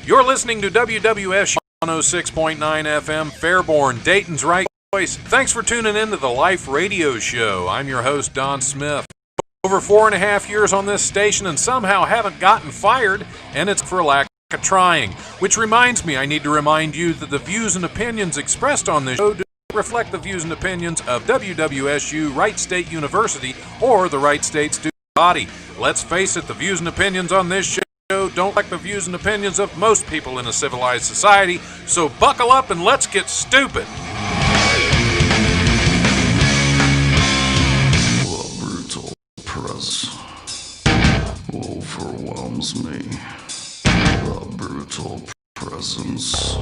You're listening to WWS 106.9 FM, Fairborn, Dayton's right voice. Thanks for tuning in to the Life Radio Show. I'm your host, Don Smith. Over 4.5 years on this station and somehow haven't gotten fired, and it's for lack of trying. Which reminds me, I need to remind you that the views and opinions expressed on this show do not reflect the views and opinions of WWSU, Wright State University, or the Wright State Student Body. Let's face it, the views and opinions on this show don't reflect the views and opinions of most people in a civilized society, so buckle up and let's get stupid. The brutal presence overwhelms me. The brutal presence.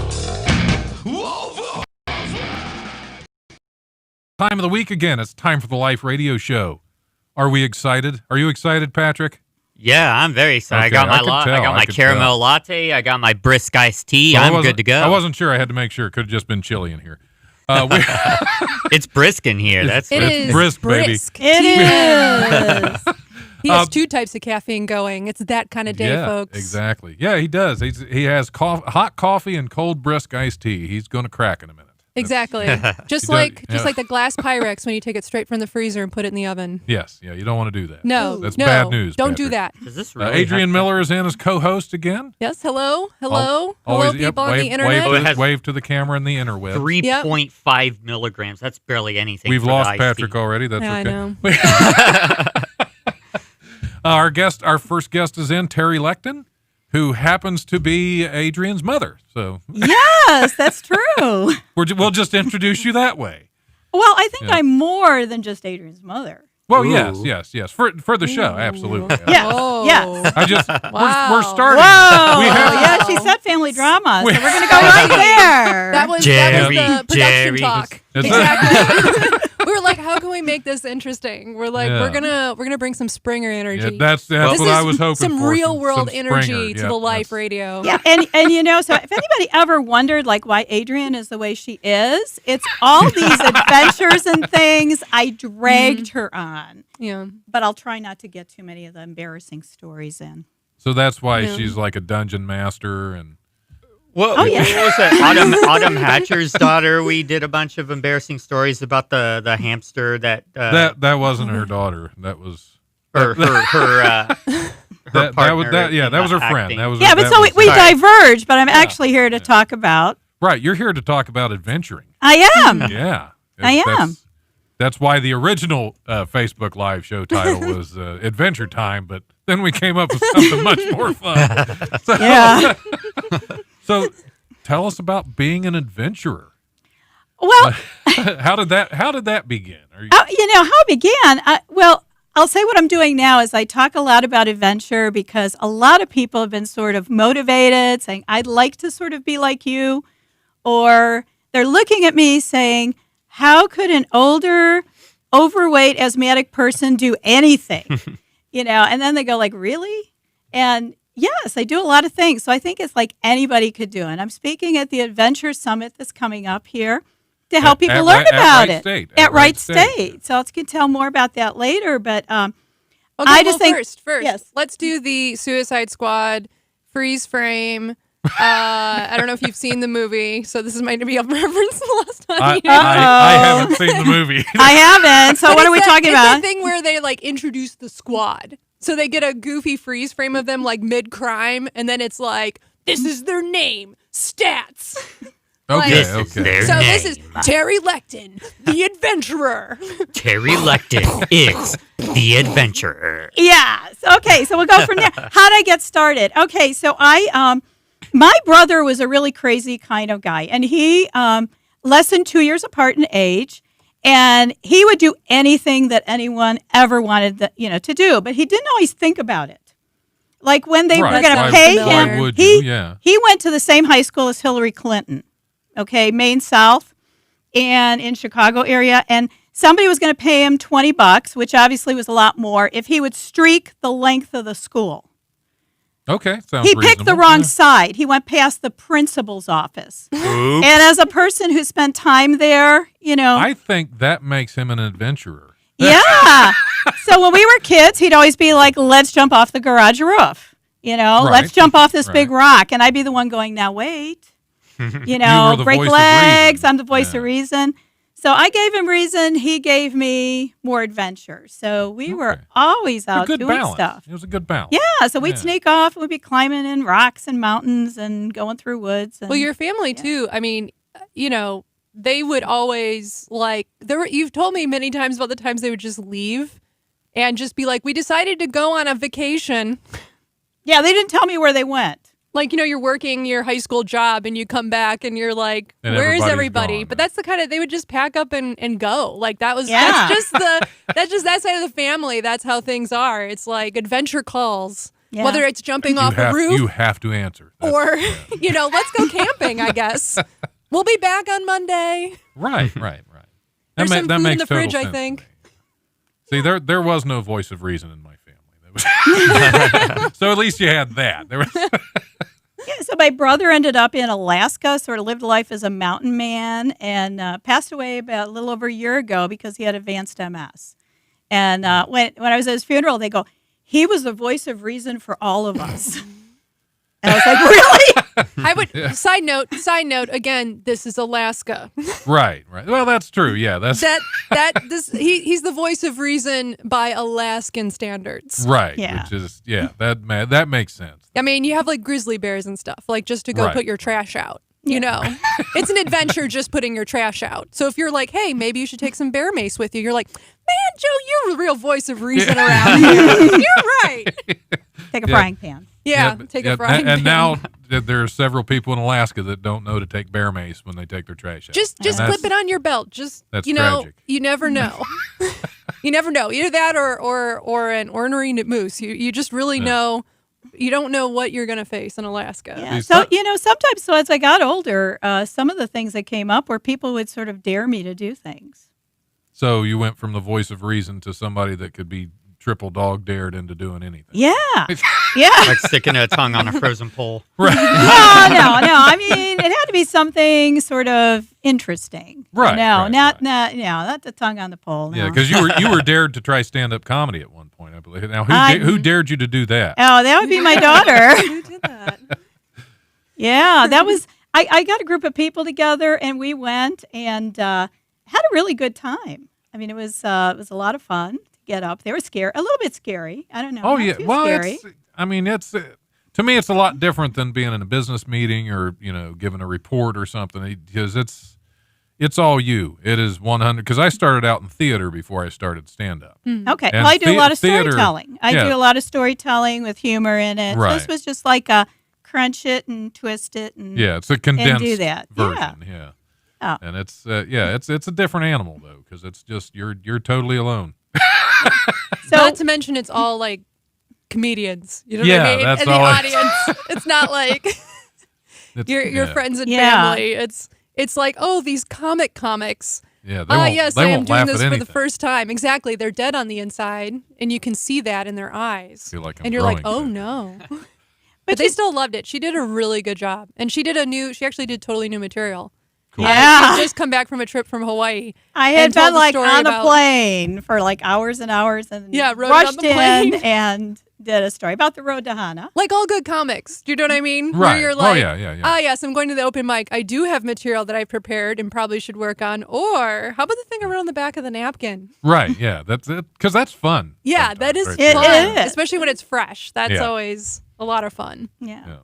Time of the week again. It's time for the Life Radio Show. Are we excited? Are you excited, Patrick? Yeah, I'm very excited. Okay, I got my caramel latte. I got my brisk iced tea. Well, I'm good to go. I wasn't sure. I had to make sure. It could have just been chilly in here. It's brisk in here. That's it's brisk, baby. It is. He has two types of caffeine going. It's that kind of day, folks. Exactly. Yeah, he does. He has hot coffee and cold brisk iced tea. He's going to crack in a minute. Exactly. Just like the glass Pyrex when you take it straight from the freezer and put it in the oven. Yes. Yeah, you don't want to do that. No. That's bad news. Don't Patrick. do that. Does this really Adrian Miller is in as co-host again. Yes. Hello, people Yep, on the internet. Wave to the camera in the interweb. 3.5 milligrams. That's barely anything. We've for lost the Patrick iced already. That's yeah, okay. I know. Our first guest is in, Terry Lecton, who happens to be Adrian's mother. So yes, that's true. we'll just introduce you that way. Well, I think I'm more than just Adrian's mother. Well, Ooh. yes. For the show, absolutely. Yeah. Oh. Yes. I just Wow. we're starting. Whoa. We have, Yeah, she said family drama, so we're going to go right there. That was Jerry, the production Jerry. talk. Is Exactly. We were like, how can we make this interesting? We're like, Yeah. we're gonna bring some Springer energy. yeah, that's This what I is was hoping some for. real world some energy Springer. to Yeah, the Life yes. Radio. Yeah, and you know, so if anybody ever wondered like why Adrian is the way she is, it's all these adventures and things I dragged her on. Yeah. But I'll try not to get too many of the embarrassing stories in. So that's why Yeah. she's like a dungeon master and. What yeah. was it? Autumn Hatcher's daughter. We did a bunch of embarrassing stories about the hamster that That wasn't her daughter. That was or her that partner was that. Yeah, in that was her acting. friend. That was Yeah, but that so was- we Sorry. diverged, but I'm actually here to talk about. right. You're here to talk about adventuring. I am. Yeah, I That's- am. That's why the original Facebook Live show title was Adventure Time, but then we came up with something much more fun. So, Yeah. so tell us about being an adventurer. Well, How did that begin? Are you, you know, how it began, well, I'll say what I'm doing now is I talk a lot about adventure because a lot of people have been sort of motivated, saying, I'd like to sort of be like you. Or they're looking at me saying, how could an older, overweight, asthmatic person do anything? You know, and then they go like, really? And yes, I do a lot of things. So I think it's like anybody could do it. I'm speaking at the Adventure Summit that's coming up here to help people learn about it. At Wright State. So I can tell more about that later. But Okay, I just think first, yes. let's do the Suicide Squad freeze frame. I don't know if you've seen the movie, so this might be a reference the last time. I haven't seen the movie. I haven't. So what are we talking It's about? the thing where they like introduce the squad. So they get a goofy freeze frame of them like mid-crime, and then it's like, this is their name, Stats. Okay, This is okay. their So name. this is Terry Lecton, the adventurer. Terry Lecton is the adventurer. Yes. Okay, so we'll go from there. How did I get started? Okay, so my brother was a really crazy kind of guy, and he less than 2 years apart in age, and he would do anything that anyone ever wanted to do, but he didn't always think about it. Like when they were Right. going to Why- pay why him, would you? Yeah. he went to the same high school as Hillary Clinton, okay, Maine South, and in Chicago area, and somebody was going to pay him $20, which obviously was a lot more, if he would streak the length of the school. Okay, sounds He picked the reasonable. wrong Yeah. side. He went past the principal's office. Oops. And as a person who spent time there, I think that makes him an adventurer. yeah. So when we were kids, he'd always be like, let's jump off the garage roof. Right. let's jump off this Right. big rock. And I'd be the one going, now wait, You were the break voice of legs. reason. I'm the voice Yeah. of reason. So I gave him reason. He gave me more adventure. So we were Okay. always A out good doing balance. stuff. It was a good balance. Yeah, so we'd Yeah. sneak off. We'd be climbing in rocks and mountains and going through woods. And, Well, your family too. I mean, they would always you've told me many times about the times they would just leave and just be like, we decided to go on a vacation. yeah, they didn't tell me where they went. Like, you're working your high school job and you come back and you're like, And where is everybody's everybody? gone. But that's the kind of, they would just pack up and go. Like that's Yeah. just that side of the family. That's how things are. It's like adventure calls, Yeah. whether it's jumping off a roof You have to answer. That's- or, yeah. let's go camping, I guess. We'll be back on Monday. Right. There's some food in makes the fridge, total I sense to think. me. See, there was no voice of reason in my family. That was so at least you had that. There was, Yeah, so my brother ended up in Alaska, sort of lived life as a mountain man, and passed away about a little over a year ago because he had advanced MS. And when I was at his funeral, they go, he was the voice of reason for all of us. And I was like, really? I would side note again, this is Alaska. right. Well, that's true. Yeah, that's He's the voice of reason by Alaskan standards. right. Yeah. Which is that makes sense. I mean, you have like grizzly bears and stuff, like just to go Right. put your trash out. It's an adventure just putting your trash out. So if you're like, hey, maybe you should take some bear mace with you, you're like, man, Joe, you're the real voice of reason around here. You're right. Take a frying pan. Yeah, but- take a frying and pan. now there are several people in Alaska that don't know to take bear mace when they take their trash out. Just And that's- clip it on your belt. Just That's you know, tragic. you never know. You never know. Either that or an ornery moose. You just really know. You don't know what you're going to face in Alaska. Yeah. These So, ti- sometimes, so as I got older, some of the things that came up were people would sort of dare me to do things. So you went from the voice of reason to somebody that could be triple dog dared into doing anything. Yeah. Yeah. Like sticking a tongue on a frozen pole. No. I mean, it had to be something sort of interesting. Right, No, right, not, right. not the tongue on the pole. No. Yeah, because you were dared to try stand up comedy at one point, I believe. Now, who dared you to do that? Oh, that would be my daughter. Who did that? Yeah, that was. I got a group of people together, and we went and had a really good time. I mean, it was a lot of fun to get up. They were scary, a little bit scary. I don't know. Oh not yeah, too well, scary. it's to me it's a lot different than being in a business meeting or giving a report or something because it's all you. It is 100 because I started out in theater before I started stand up. Okay. And Well, I do a lot of theater- storytelling. I yeah. do a lot of storytelling with humor in it. Right. This was just like a crunch it and twist it and Yeah, it's a condensed that. version. Yeah. Oh. And it's it's a different animal though because it's just you're totally alone. So Not to mention, it's all like comedians. You know what Yeah, I mean? that's and the all it- audience. It's not like It's, your yeah. friends and Yeah. family. It's like, oh, these comics. Yeah, they won't, Yes, they I am won't doing laugh this at for anything. the first time. Exactly. They're dead on the inside, and you can see that in their eyes. Feel like I'm and you're like, growing oh thick. no. But they still loved it. She did a really good job. And she actually did totally new material. Cool. Yeah. She'd just come back from a trip from Hawaii. I and had told been the like story on a about- plane for like hours and hours and Yeah, rode it on rushed the plane. in and did a story about the road to Hana. Like all good comics. Do you know what I mean? Right. Where you're Oh, like, yeah. ah, yes, I'm going to the open mic. I do have material that I prepared and probably should work on. Or how about the thing I wrote on the back of the napkin? Right, yeah, that's it because that's fun. Yeah, sometimes, that is right It fun. there. is. Especially when it's fresh. That's Yeah. always a lot of fun. Yeah. Yeah.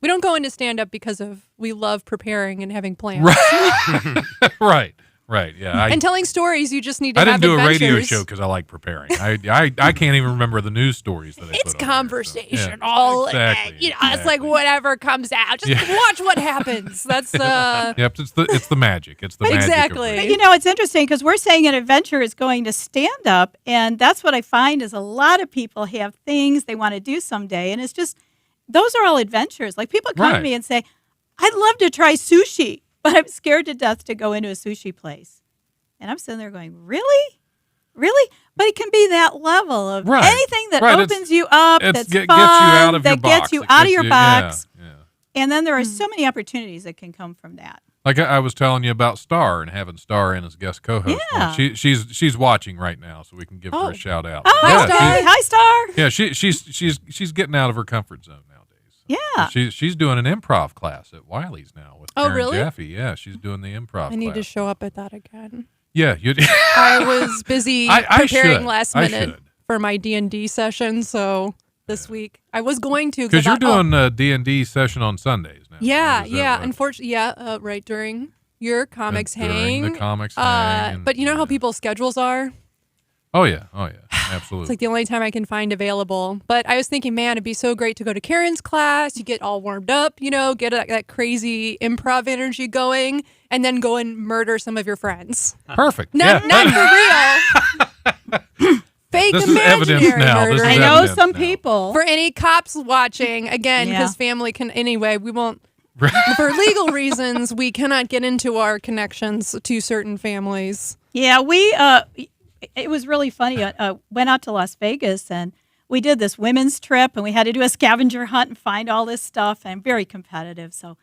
We don't go into stand up because we love preparing and having plans. Right, yeah. And telling stories, you just need to I have didn't do a radio adventures. show because I like preparing. I can't even remember the news stories that I It's put on there, so, conversational. yeah. Exactly. It's like whatever comes out. Just watch what happens. That's Yep, it's the magic. It's the magic. of Exactly. radio. But it's interesting because we're saying an adventure is going to stand up, and that's what I find is a lot of people have things they want to do someday, and it's just those are all adventures. Like people come to Right. me and say, "I'd love to try sushi, but I'm scared to death to go into a sushi place," and I'm sitting there going, "Really, really?" But it can be that level of Right. anything that Right, opens you up, that's gets you fun, out of that your box. gets you It out of gets your you- box. Yeah. And then there are so many opportunities that can come from that. Like I was telling you about Star and having Star in as guest co-host. Yeah. She's watching right now, so we can give her Oh. a shout out. Oh, yeah, hi, Star. Yeah, she's getting out of her comfort zone nowadays. Yeah. She's doing an improv class at Wiley's now with Oh, Karen really? Jaffe. Yeah, she's doing the improv. I need to class. show up at that again. Yeah, you. I was busy I preparing should. last I minute should. for my D&D session, so this week I was going to. Because you're I thought, doing a D&D session on Sundays now. Yeah, right? Is that yeah. what- Unfortunately, yeah. Right during your comics during hang. the comics hang. But you know how people's schedules are. Oh yeah, absolutely. It's like the only time I can find available. But I was thinking, man, it'd be so great to go to Karen's class. You get all warmed up, get that crazy improv energy going, and then go and murder some of your friends. Perfect. Not for real. Fake This is evidence imaginary now. This murder. is I know evidence some now. people. For any cops watching, again, Yeah. because family can. Anyway, we won't. For legal reasons, we cannot get into our connections to certain families. Yeah, it was really funny. Went out to Las Vegas and we did this women's trip and we had to do a scavenger hunt and find all this stuff. And I'm very competitive. So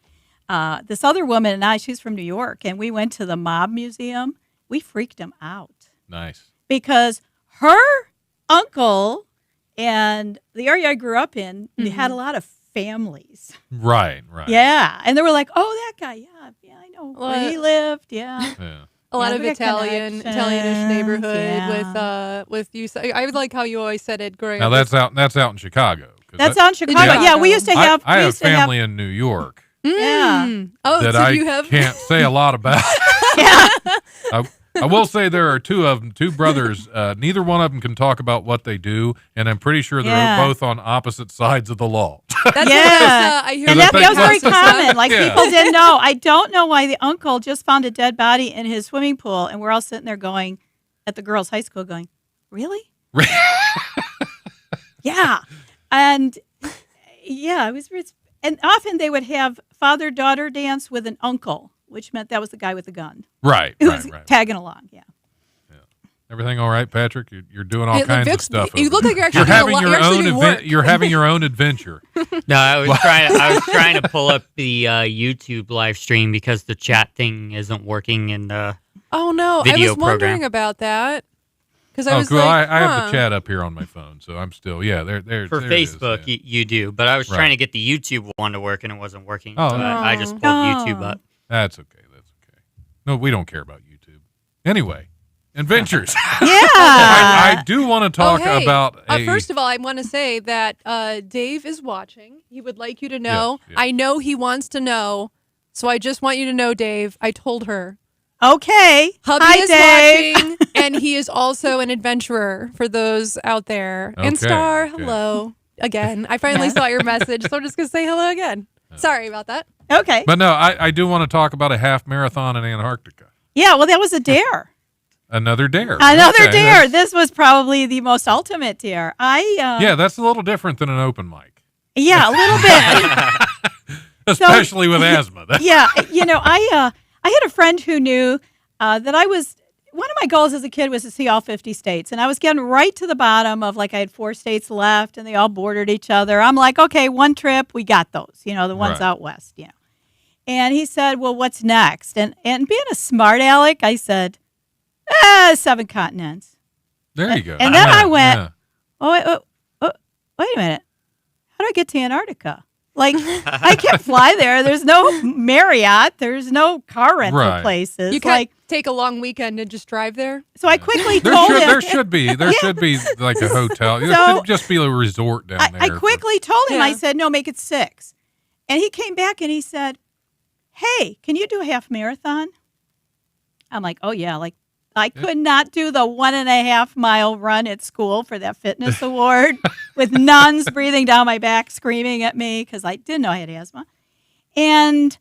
this other woman and I, she's from New York, and we went to the Mob Museum. We freaked them out Nice. because her uncle and the area I grew up in had a lot of families. Right. Yeah. And they were like, oh, that guy. Yeah, I know where he lived. Yeah. Yeah. A lot Yeah, of we got Italianish connections, neighborhood yeah. with you. I would like how you always said it growing Now up. that's out in Chicago. 'Cause That's that- out in Chicago. Yeah. Yeah, we used to have. I we have used to have- family in New York Yeah. Oh, that so I you have can't say a lot about. I will say there are two of them, two brothers. Neither one of them can talk about what they do, and I'm pretty sure they're Yeah. both on opposite sides of the law. That's Yeah. I hear And Because that I was think very that's- common. Like Yeah. people didn't know. I don't know why the uncle just found a dead body in his swimming pool, and we're all sitting there going, at the girls' high school, going, "Really? Yeah." And yeah, it was. And often they would have father-daughter dance with an uncle, which meant that was the guy with the gun Right. who Right. was Right. tagging along. Yeah. Everything all right, Patrick? You're doing all kinds of stuff. You over look there. like you're actually You're having doing a lot- your you're actually own doing work. You're having your own adventure. No, I was trying to pull up the YouTube live stream because the chat thing isn't working in the. Oh no, I Video was wondering program. about that because I Oh, was cool. like, I have huh. the chat up here on my phone, so I'm still there. For there it is, Facebook, yeah. you do, but I was Right. trying to get the YouTube one to work and it wasn't working. Oh, so I just pulled Oh. YouTube up. That's okay. No, we don't care about YouTube. Anyway, adventures. Yeah. I do want to talk hey, about a. First of all, I want to say that Dave is watching. He would like you to know. Yes, yes. I know he wants to know, so I just want you to know, Dave. I told her. Okay. Hubby Hi, is Dave. watching, and he is also an adventurer for those out there. And Okay, Star, okay. hello again. I finally saw your message, so I'm just gonna say hello again. Sorry about that. Okay. But no, I do want to talk about a half marathon in Antarctica. Yeah. Well, that was a dare. Another dare. Another Okay, dare. that's- This was probably the most ultimate dare. Yeah, that's a little different than an open mic, Yeah, a little bit. especially with asthma. Yeah, I had a friend who knew that I was. One of my goals as a kid was to see all 50 states, and I was getting right to the bottom of like I had 4 states left, and they all bordered each other. I'm like, okay, one trip, we got those. The ones Right. out west. And he said, well, what's next? And being a smart aleck, I said, 7 continents. There you go. And then I went, Yeah. wait a minute. How do I get to Antarctica? Like, I can't fly there. There's no Marriott. There's no car rental Right. places. You can't Like, take a long weekend and just drive there. so I quickly There told him. there should be like a hotel. There So, should just be a resort down there. I quickly told him, Yeah. I said, no, make it 6. And he came back and he said, hey, can you do a half marathon? I'm like, oh, yeah. Like, I could not do the 1.5 mile run at school for that fitness award with nuns breathing down my back, screaming at me because I didn't know I had asthma. And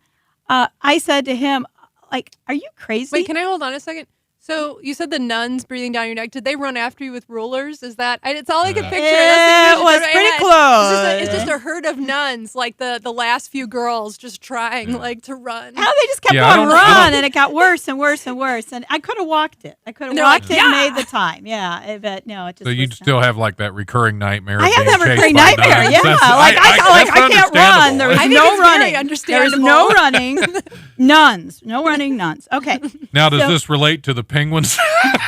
I said to him, like, are you crazy? Wait, can I hold on a second? So you said the nuns breathing down your neck. Did they run after you with rulers? Is that? It's all I can picture. It was pretty close. It's just a herd of nuns, like the last few girls, just trying like to run. How they just kept Yeah, I on don't- I run, don't- and it got worse and worse and worse. And I could have walked it. I could have They're walked like, it and "Yeah." made the time. Yeah, but no, it just. So you'd was still have like that recurring nightmare. I of have being that chased recurring by nightmare. nuns. Yeah, That's- like I that's can't run. There was I understandable. think no it's very running. There was understandable. no running. Nuns. No running nuns. Okay. Now, does So- this relate to the penguins?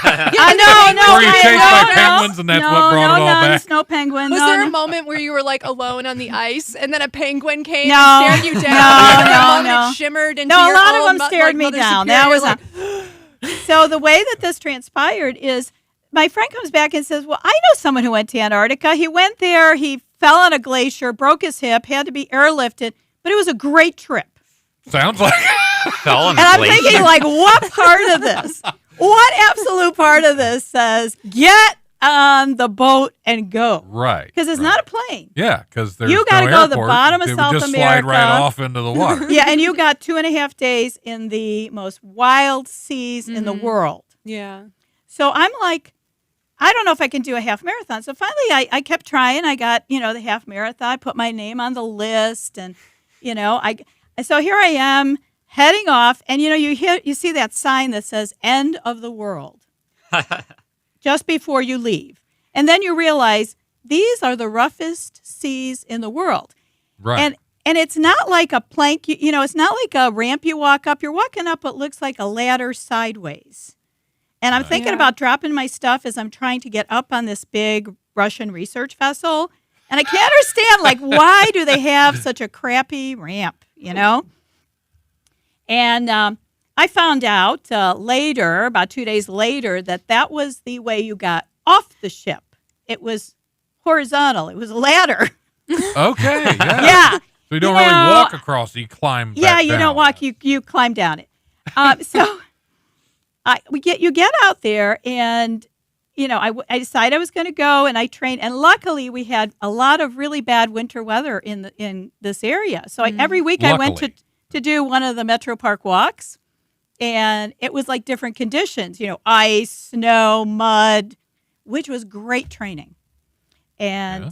No. Were you chased by penguins and that's no, what brought no it all nuns, back? No penguins. Was no, there a no. moment where you were like alone on the ice, and then a penguin came No. and stared you down? No, and no, a moment no. it shimmered into No, a your lot of own them stared me Mother down. Superior, That was like, So the way that this transpired is my friend comes back and says, well, I know someone who went to Antarctica. He went there, he fell on a glacier, broke his hip, had to be airlifted, but it was a great trip. Sounds like Fell on And I'm the glacier. thinking, like, what part of this? What absolute part of this says, get on the boat and go? right. Because it's not a plane. Yeah, because there's You gotta no go to the airport. bottom of It would South just slide right America. off into the water. Yeah, and you got 2.5 days in the most wild seas in the world. yeah. So I'm like, I don't know if I can do a half marathon. So finally, I kept trying. I got, the half marathon. I put my name on the list, and so here I am heading off, and you see that sign that says "End of the World" just before you leave, and then you realize these are the roughest seas in the world, Right. and it's not like a plank. It's not like a ramp you walk up. You're walking up what looks like a ladder sideways. And I'm thinking Yeah. about dropping my stuff as I'm trying to get up on this big Russian research vessel. And I can't understand, like, why do they have such a crappy ramp, And I found out later, about 2 days later, that was the way you got off the ship. It was horizontal. It was a ladder. Okay. Yeah. Yeah. So you don't You really know, walk across. You climb. Yeah, back you down. don't walk. You climb down it. So you get out there, and I decided I was going to go, and I trained. And luckily, we had a lot of really bad winter weather in this area. So every week I went Luckily. to do one of the Metro Park walks, and it was like different conditions. Ice, snow, mud, which was great training. And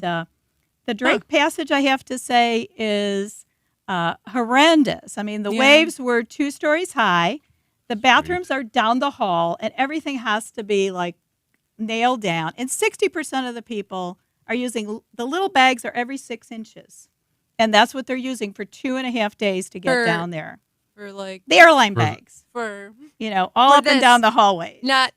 the Drake Passage, I have to say, is horrendous. I mean, the Yeah. waves were 2 stories high. The bathrooms are down the hall, and everything has to be like nailed down. And 60% of the people are using the little bags are every 6 inches. And that's what they're using for 2.5 days to get For- down there. For like The airline bags, for all For up and this. down the hallway. not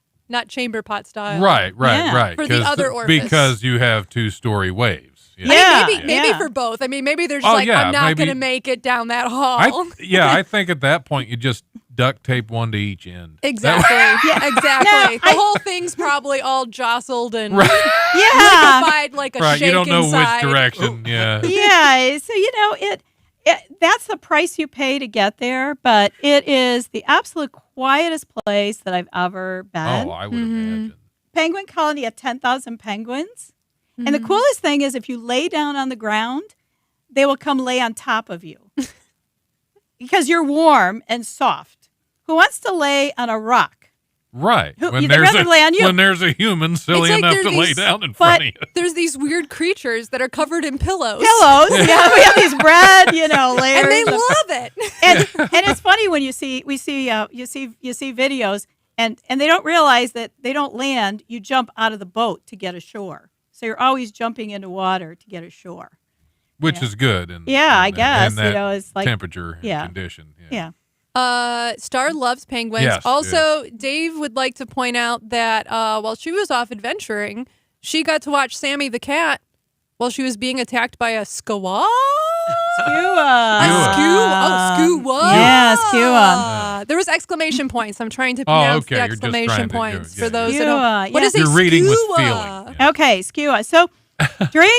chamber pot style. Right. Yeah. For the 'Cause other orifice. because you have 2-story waves. I mean, Yeah, maybe yeah. for both. I mean, maybe they're just Oh, like, yeah, I'm not maybe- going to make it down that hall. I think at that point you just duct tape one to each end. Exactly. Yeah, exactly. No, the whole thing's probably all jostled and Yeah. liquefied like a Right. shake You don't know inside. which direction. Yeah. Yeah, so it that's the price you pay to get there, but it is the absolute quietest place that I've ever been. Oh, I would imagine. Penguin colony of 10,000 penguins. And the coolest thing is if you lay down on the ground, they will come lay on top of you. Because you're warm and soft. Who wants to lay on a rock? Right. Who- they'd rather lay on you. When there's a human silly It's like enough they're to lay these- down in but- front of you. There's these weird creatures that are covered in pillows. Pillows. Yeah, we have these bread, layers. And they of- love it. and it's funny when you see videos and they don't realize that they don't land. You jump out of the boat to get ashore, so you're always jumping into water to get ashore. Which is good. Yeah, I guess, in that it's like temperature yeah. condition. yeah. Star loves penguins. Yes, Also, Dave would like to point out that while she was off adventuring, she got to watch Sammy the cat while she was being attacked by a skua. Skua. Yeah, skua. There was exclamation points. I'm trying to Oh, pronounce okay, the you're just exclamation trying to- points yeah, for those yeah. that don't. Skua, What yeah. is a You're reading with skua? feeling. Yeah. Okay, skua. So during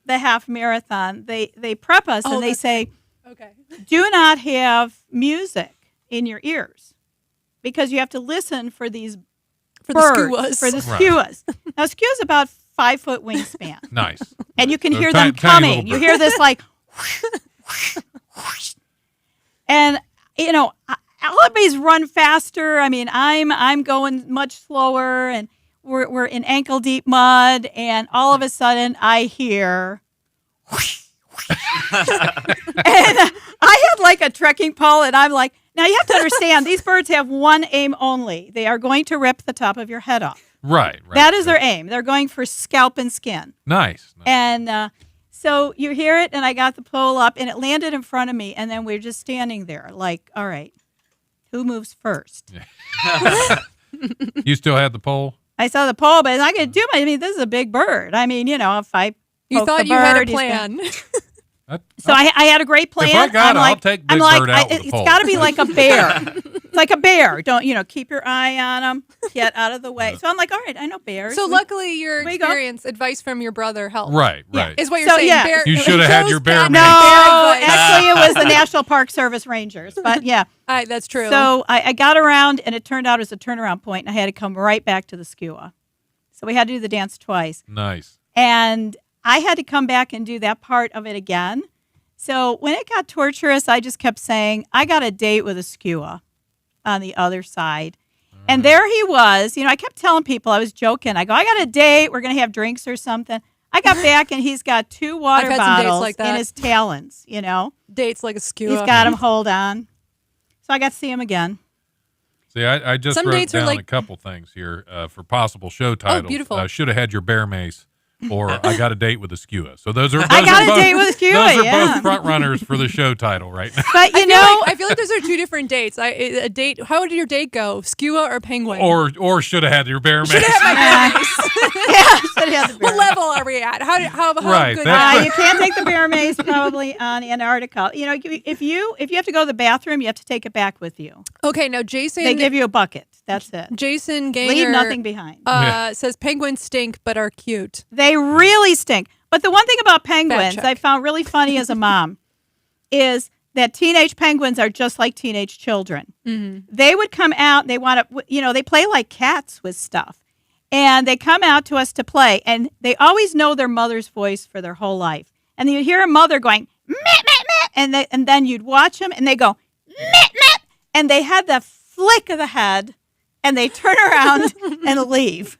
the half marathon, they prep us and they that's say, Okay. do not have music in your ears because you have to listen for these For birds, the skuas. for the Right. skuas. Now, skuas about 5 foot wingspan. Nice. And you can They're hear tiny- them tiny coming. little You birds. hear this like, and everybody's run faster. I mean, I'm going much slower, and we're in ankle deep mud, and all of a sudden I hear, and I had like a trekking pole, and I'm like, now you have to understand, these birds have one aim only. They are going to rip the top of your head off. Right. That is their aim. They're going for scalp and skin. Nice. And So you hear it, and I got the pole up, and it landed in front of me, and then we're just standing there like, all right, who moves first? You still had the pole? I saw the pole, but I could do my. I mean, this is a big bird. I mean, if I You poke thought the you had a bird, he's gonna- plan. So I had a great plan. If I got I'm it, like, I'll take I'm Big like, Bird out with the it's pole. got to be like a bear. It's like a bear. Don't keep your eye on them. Get out of the way. So I'm like, all right, I know bears. So luckily, your we go. experience, advice from your brother helped. Right, right. Is what you're So, saying. yeah. Bear, You should have had your bear Joe's mate. got no, bear advice. actually, it was the National Park Service Rangers. But yeah. That's true. So I got around, and it turned out it was a turnaround point, and I had to come right back to the skua. So we had to do the dance twice. Nice. And I had to come back and do that part of it again. So when it got torturous, I just kept saying, I got a date with a skua on the other side. And there he was. I kept telling people, I was joking. I go, I got a date. We're going to have drinks or something. I got back, and he's got 2 water I've had some dates bottles like that. in his talons, Dates like a skewer. He's got him hold on. So I got to see him again. See, I just Some wrote dates are down like- a couple things here for possible show titles. beautiful. Should have had your bear mace, or I got a date with a skua. So those are. I those got are a both- date with a skua, Those are yeah. both front runners for the show title right now. But, I feel like those are 2 different dates. A date. How did your date go? Skua or penguin? Or should have had your bear mace. yeah, should have the bear. What level are we at? How Right, good? that's- You can't take the bear mace probably on Antarctica. If you have to go to the bathroom, you have to take it back with you. Okay, now Jason. They give you a bucket. That's it. Jason Gaynor. Leave nothing behind. Says penguins stink but are cute. They really stink. But the one thing about penguins check. I found really funny as a mom is that teenage penguins are just like teenage children. Mm-hmm. They would come out. They want to. They play like cats with stuff, and they come out to us to play. And they always know their mother's voice for their whole life. And you hear a mother going meh, meh, meh, and then you'd watch them, and they go meh, meh, and they had the flick of the head, and they turn around and leave,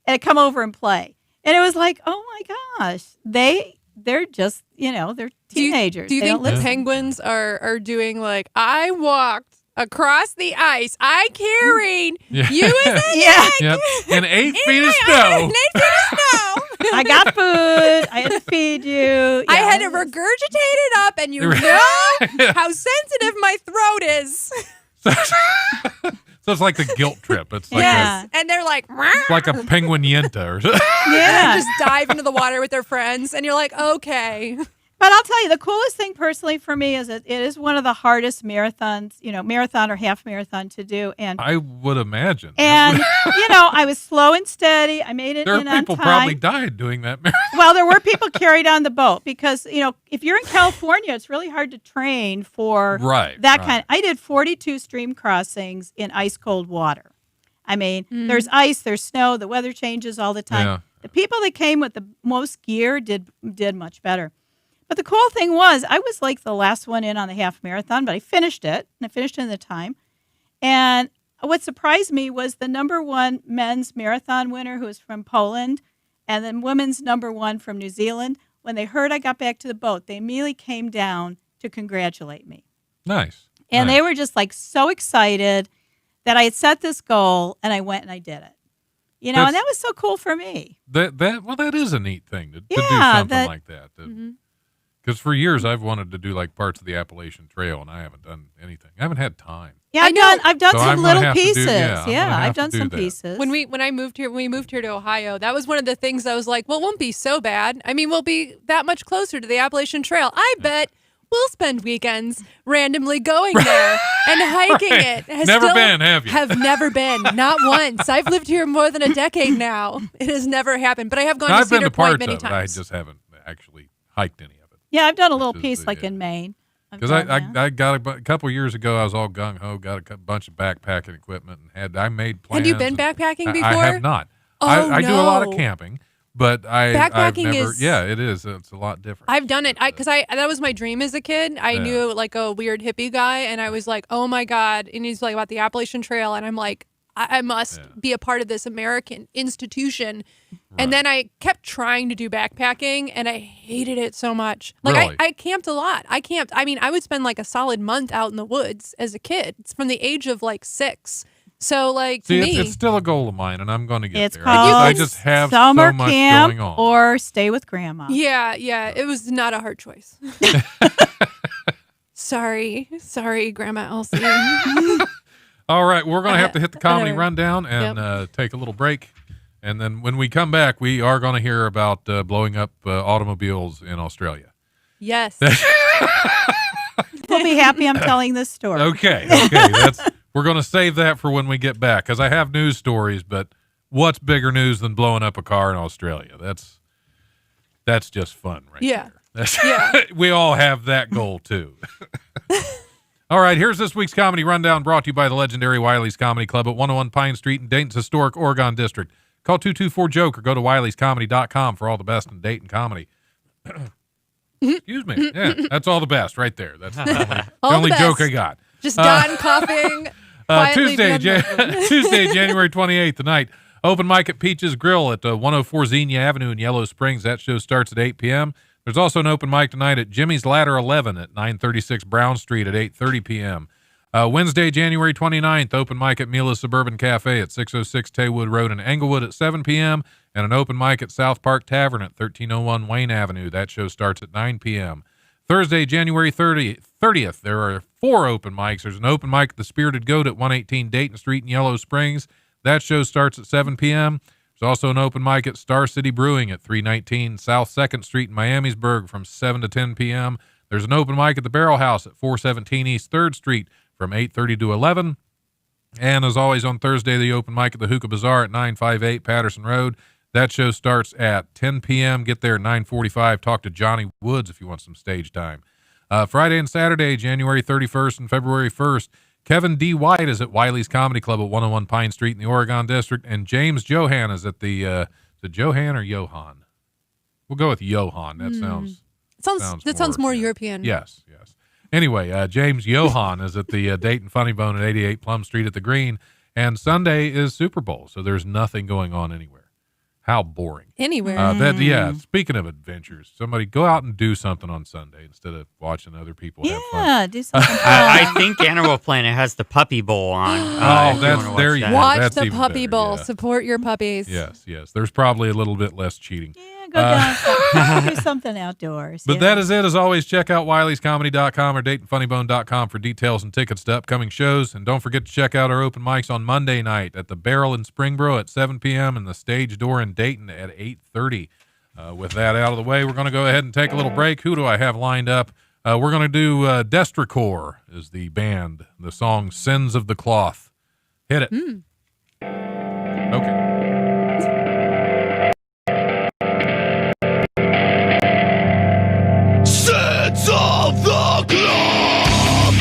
and come over and play. And it was like, oh my gosh, they're just they're teenagers. Do you They think don't the listen. penguins are doing like I walked across the ice, I carried Yeah. you as a Yeah. Yep. And 8 feet of my snow. arm, 8 feet of snow. I got food. I had to feed you. I Yeah. had to regurgitate it up, and you know how sensitive my throat is. So it's like the guilt trip. It's like Yeah. And they're like, it's like a penguin yenta or something. Yeah. just dive into the water with their friends, and you're like, okay. But I'll tell you, the coolest thing personally for me is that it is one of the hardest marathons, marathon or half marathon to do. And I would imagine. I was slow and steady. I made it There in are on people time. probably died doing that. Well, there were people carried on the boat because, if you're in California, it's really hard to train for Right, that right. kind. I did 42 stream crossings in ice cold water. I mean, there's ice, there's snow, the weather changes all the time. Yeah. The people that came with the most gear did much better. But the cool thing was, I was like the last one in on the half marathon, but I finished it, and I finished in the time. And what surprised me was the number 1 men's marathon winner, who was from Poland, and then women's number 1 from New Zealand. When they heard I got back to the boat, they immediately came down to congratulate me. Nice. And Nice. they were just like so excited that I had set this goal, and I went and I did it. And That's- that was so cool for me. That is a neat thing to do Yeah, something like that. Because for years I've wanted to do like parts of the Appalachian Trail, and I haven't done anything. I haven't had time. Yeah, I I've done So I'm some gonna little have to do- pieces. yeah, I'm gonna have I've to done do some that. pieces. When we moved here to Ohio, that was one of the things I was like, well, it won't be so bad. I mean, we'll be that much closer to the Appalachian Trail. I bet we'll spend weekends randomly going there and hiking Right. it. Has Never still- been, have you? Have never been, not once. I've lived here more than a decade now. It has never happened. But I have gone I've to been Cedar to Point parts many of it. I times. just haven't actually hiked any of it. Yeah, I've done a little Which is piece the- like yeah. in Maine. Because I got a couple years ago, I was all gung ho, got a bunch of backpacking equipment, and I made plans. Have you been and- backpacking before? I have not. Oh, I do a lot of no. camping, but I've Backpacking never. is- Yeah, it is. It's a lot different. I've done it because that was my dream as a kid. I Yeah. knew like a weird hippie guy, and I was like, oh my god! And he's like about the Appalachian Trail, and I'm like, I must be a part of this American institution. And then I kept trying to do backpacking, and I hated it so much. Like Really? I camped a lot. I mean, I would spend like a solid month out in the woods as a kid. It's from the age of like 6 So, like, See, to me, it's still a goal of mine, and I'm going to get It's there. called I just have summer so much camp going on. or stay with grandma. yeah, it was not a hard choice. Sorry, Grandma Elsie. All right, we're going to have to hit the comedy Whatever. rundown and take a little break. And then when we come back, we are going to hear about blowing up automobiles in Australia. Yes. We'll be happy I'm telling this story. Okay. We're going to save that for when we get back because I have news stories, but what's bigger news than blowing up a car in Australia? That's just fun, right? Yeah. There. Yeah. We all have that goal too. All right, here's this week's comedy rundown brought to you by the legendary Wiley's Comedy Club at 101 Pine Street in Dayton's historic Oregon District. Call 224-JOKE or go to wileyscomedy.com for all the best in Dayton comedy. Excuse me. Yeah, that's all the best right there. That's the All the only best. joke I got. Just Don coughing. quietly Tuesday, beyond the- Tuesday, January 28th tonight. Open mic at Peaches Grill at 104 Xenia Avenue in Yellow Springs. That show starts at 8 p.m. There's also an open mic tonight at Jimmy's Ladder 11 at 936 Brown Street at 8:30 p.m. Wednesday, January 29th, open mic at Mila's Suburban Cafe at 606 Taywood Road in Englewood at 7 p.m. and an open mic at South Park Tavern at 1301 Wayne Avenue. That show starts at 9 p.m. Thursday, January 30th, there are 4 open mics. There's an open mic at the Spirited Goat at 118 Dayton Street in Yellow Springs. That show starts at 7 p.m. There's also an open mic at Star City Brewing at 319 South 2nd Street in Miamisburg from 7 to 10 p.m. There's an open mic at the Barrel House at 417 East 3rd Street from 8:30 to 11. And as always on Thursday, the open mic at the Hookah Bazaar at 958 Patterson Road. That show starts at 10 p.m. Get there at 9:45. Talk to Johnny Woods if you want some stage time. Friday and Saturday, January 31st and February 1st, Kevin D. White is at Wiley's Comedy Club at 101 Pine Street in the Oregon District, and James Johan is at the is it Johan or Johan? We'll go with Johan. That sounds more European. Yes. Anyway, James Johan is at the Dayton Funny Bone at 88 Plum Street at the Green, and Sunday is Super Bowl, so there's nothing going on anywhere. How boring. Anywhere. Speaking of adventures, somebody go out and do something on Sunday instead of watching other people have fun. Yeah, do something fun. I think Animal Planet has the Puppy Bowl on. if you that's- wanna there watch you that. go. Watch That's the even Puppy better, Bowl. yeah. Support your puppies. Yes. There's probably a little bit less cheating. Yeah, go down, do something outdoors. But yeah. that is it. As always, check out Wiley'sComedy.com or DaytonFunnyBone.com for details and tickets to upcoming shows. And don't forget to check out our open mics on Monday night at the Barrel in Springboro at 7 p.m. and the Stage Door in Dayton at 8:30. With that out of the way, we're going to go ahead and take a little break. Who do I have lined up? We're going to do Destricore is the band. The song Sins of the Cloth. Hit it. Okay. Sins of the cloth!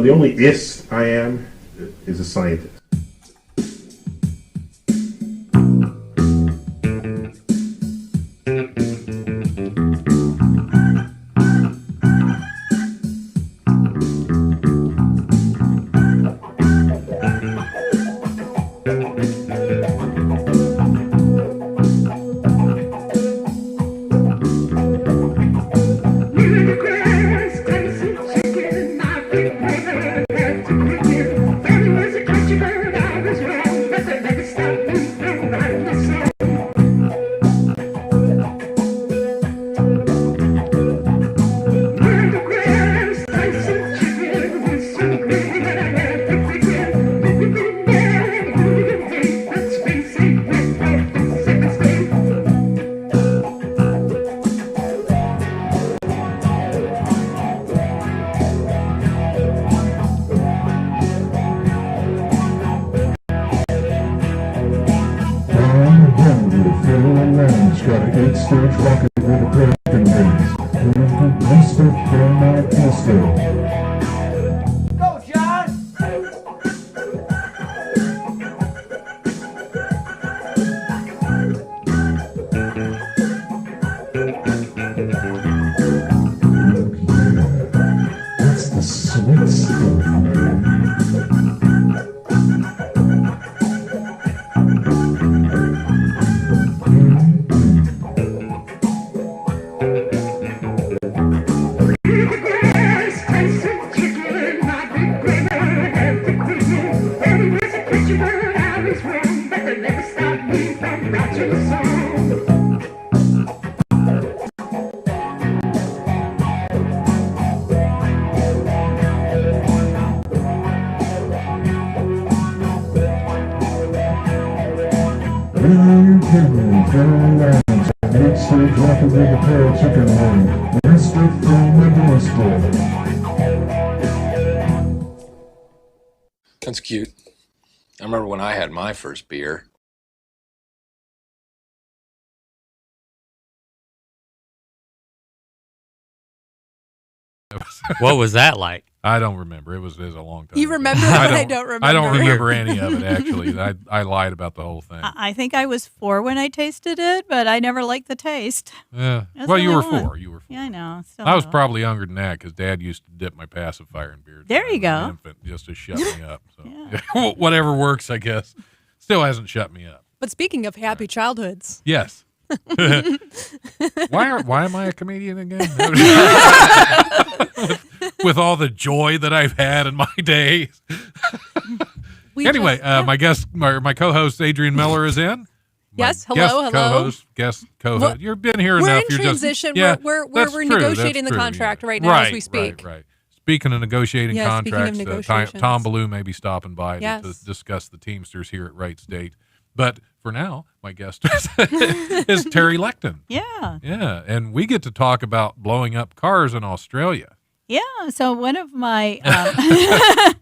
the only is I am is a scientist. Got an 8-stage rocket with a broken wings. Pistol for my pistol. Go, John! That's the sweet stuff, man. That's cute. I remember when I had my first beer. What was that like? I don't remember. It was a long time. You ago. remember, but I don't remember. I don't remember any of it, actually. I lied about the whole thing. I think I was 4 when I tasted it, but I never liked the taste. Yeah. That's Well, you the were only one. 4. You were 4. Yeah, I know. Still I was know. probably younger than that because Dad used to dip my pacifier in beer. There you when I was go. an infant, just to shut me up. So Yeah. whatever works, I guess. Still hasn't shut me up. But speaking of happy childhoods, Yes. Why am I a comedian again? with all the joy that I've had in my days. Anyway, my guest, my co-host Adrian Miller is in. Yes, My hello, guest hello. Co-host, co-host. You've been here we're enough. in You're transition. Just, we're that's true, negotiating that's the true, contract yeah. right now as we speak. Right. Speaking of negotiating Yeah, speaking of contracts, negotiations. Tom Ballou may be stopping by Yes. to discuss the Teamsters here at Wright State. But for now, my guest is Terry Lecton. Yeah. Yeah, and we get to talk about blowing up cars in Australia, Yeah. So one of my,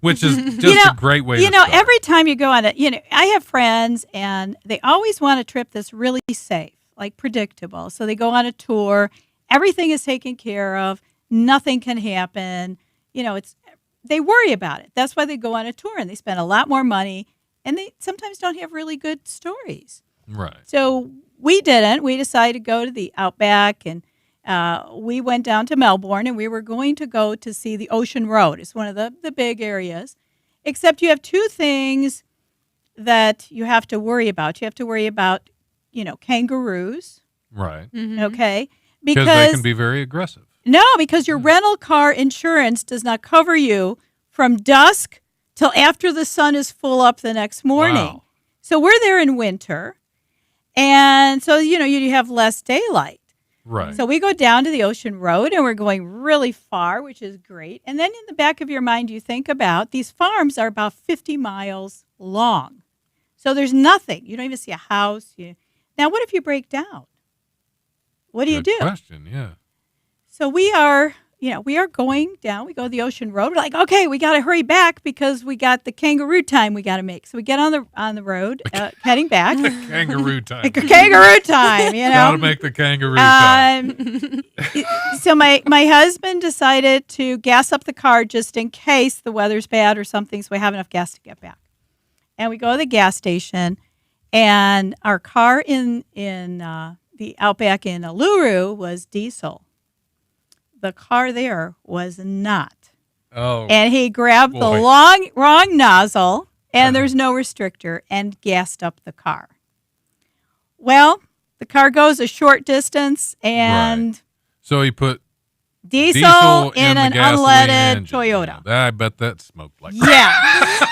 which is just a great way to start. every time you go on it, I have friends and they always want a trip that's really safe, like predictable. So they go on a tour, everything is taken care of, nothing can happen. They worry about it. That's why they go on a tour and they spend a lot more money and they sometimes don't have really good stories. Right. So we didn't. We decided to go to the Outback and we went down to Melbourne and we were going to go to see the Ocean Road. It's one of the big areas. Except you have 2 things that you have to worry about. You have to worry about, kangaroos. Right. Mm-hmm. Okay. Because they can be very aggressive. No, because your rental car insurance does not cover you from dusk till after the sun is full up the next morning. Wow. So we're there in winter. And so, you have less daylight. Right. So we go down to the Ocean Road and we're going really far, which is great. And then in the back of your mind, you think about these farms are about 50 miles long. So there's nothing. You don't even see a house. Now, what if you break down? What do you Good do? question, yeah. So we are we are going down. We go to the Ocean Road. We're like, okay, we got to hurry back because we got the kangaroo time we got to make. So we get on the road, heading back. Kangaroo time. Like a kangaroo time, Gotta make the kangaroo time. So my husband decided to gas up the car just in case the weather's bad or something, so we have enough gas to get back. And we go to the gas station, and our car in the Outback in Uluru was diesel. The car there was not. Oh. And he grabbed boy. the wrong nozzle, and there's no restrictor, and gassed up the car. Well, the car goes a short distance, and Right. So he put diesel in the an gasoline unleaded engine. Toyota. Yeah, I bet that smoked like Yeah.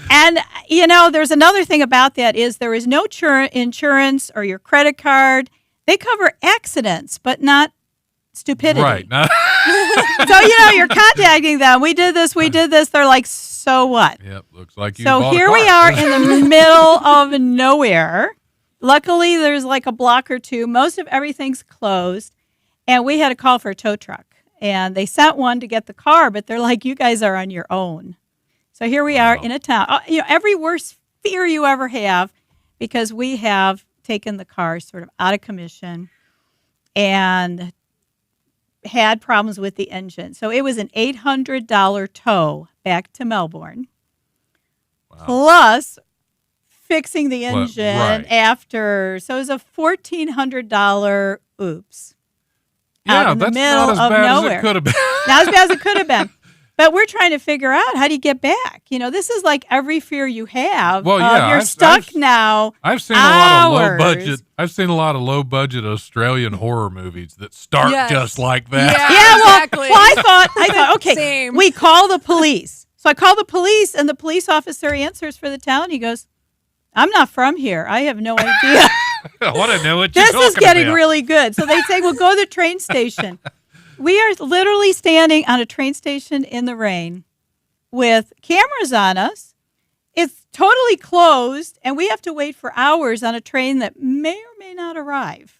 And, there's another thing about that is there is no insurance or your credit card. They cover accidents, but not stupidity. Right. Now, So, you're contacting them. We did this. They're like, so what? yep, looks like you So bought a here car. we are in the middle of nowhere. Luckily, there's like a block or two. Most of everything's closed. And we had to call for a tow truck. And they sent one to get the car, but they're like, you guys are on your own. So here we are in a town. Every worst fear you ever have, because we have taken the car sort of out of commission and had problems with the engine. So it was an $800 tow back to Melbourne, plus fixing the engine right. after. So it was a $1,400 oops. Yeah, out in the that's middle not as of bad nowhere. as it could have been. Not as bad as it could have been. But we're trying to figure out, how do you get back? This is like every fear you have. Well, yeah, you're stuck now. I've seen a lot of low hours. budget. I've seen a lot of low budget Australian horror movies that start Yes. just like that. Yeah, exactly. Well, I thought, okay, Same. we call the police. So I call the police, and the police officer answers for the town. He goes, I'm not from here. I have no idea. I want to know what you're This is talking getting about. really good. So they say, well, go to the train station. We are literally standing on a train station in the rain with cameras on us. It's totally closed, and we have to wait for hours on a train that may or may not arrive.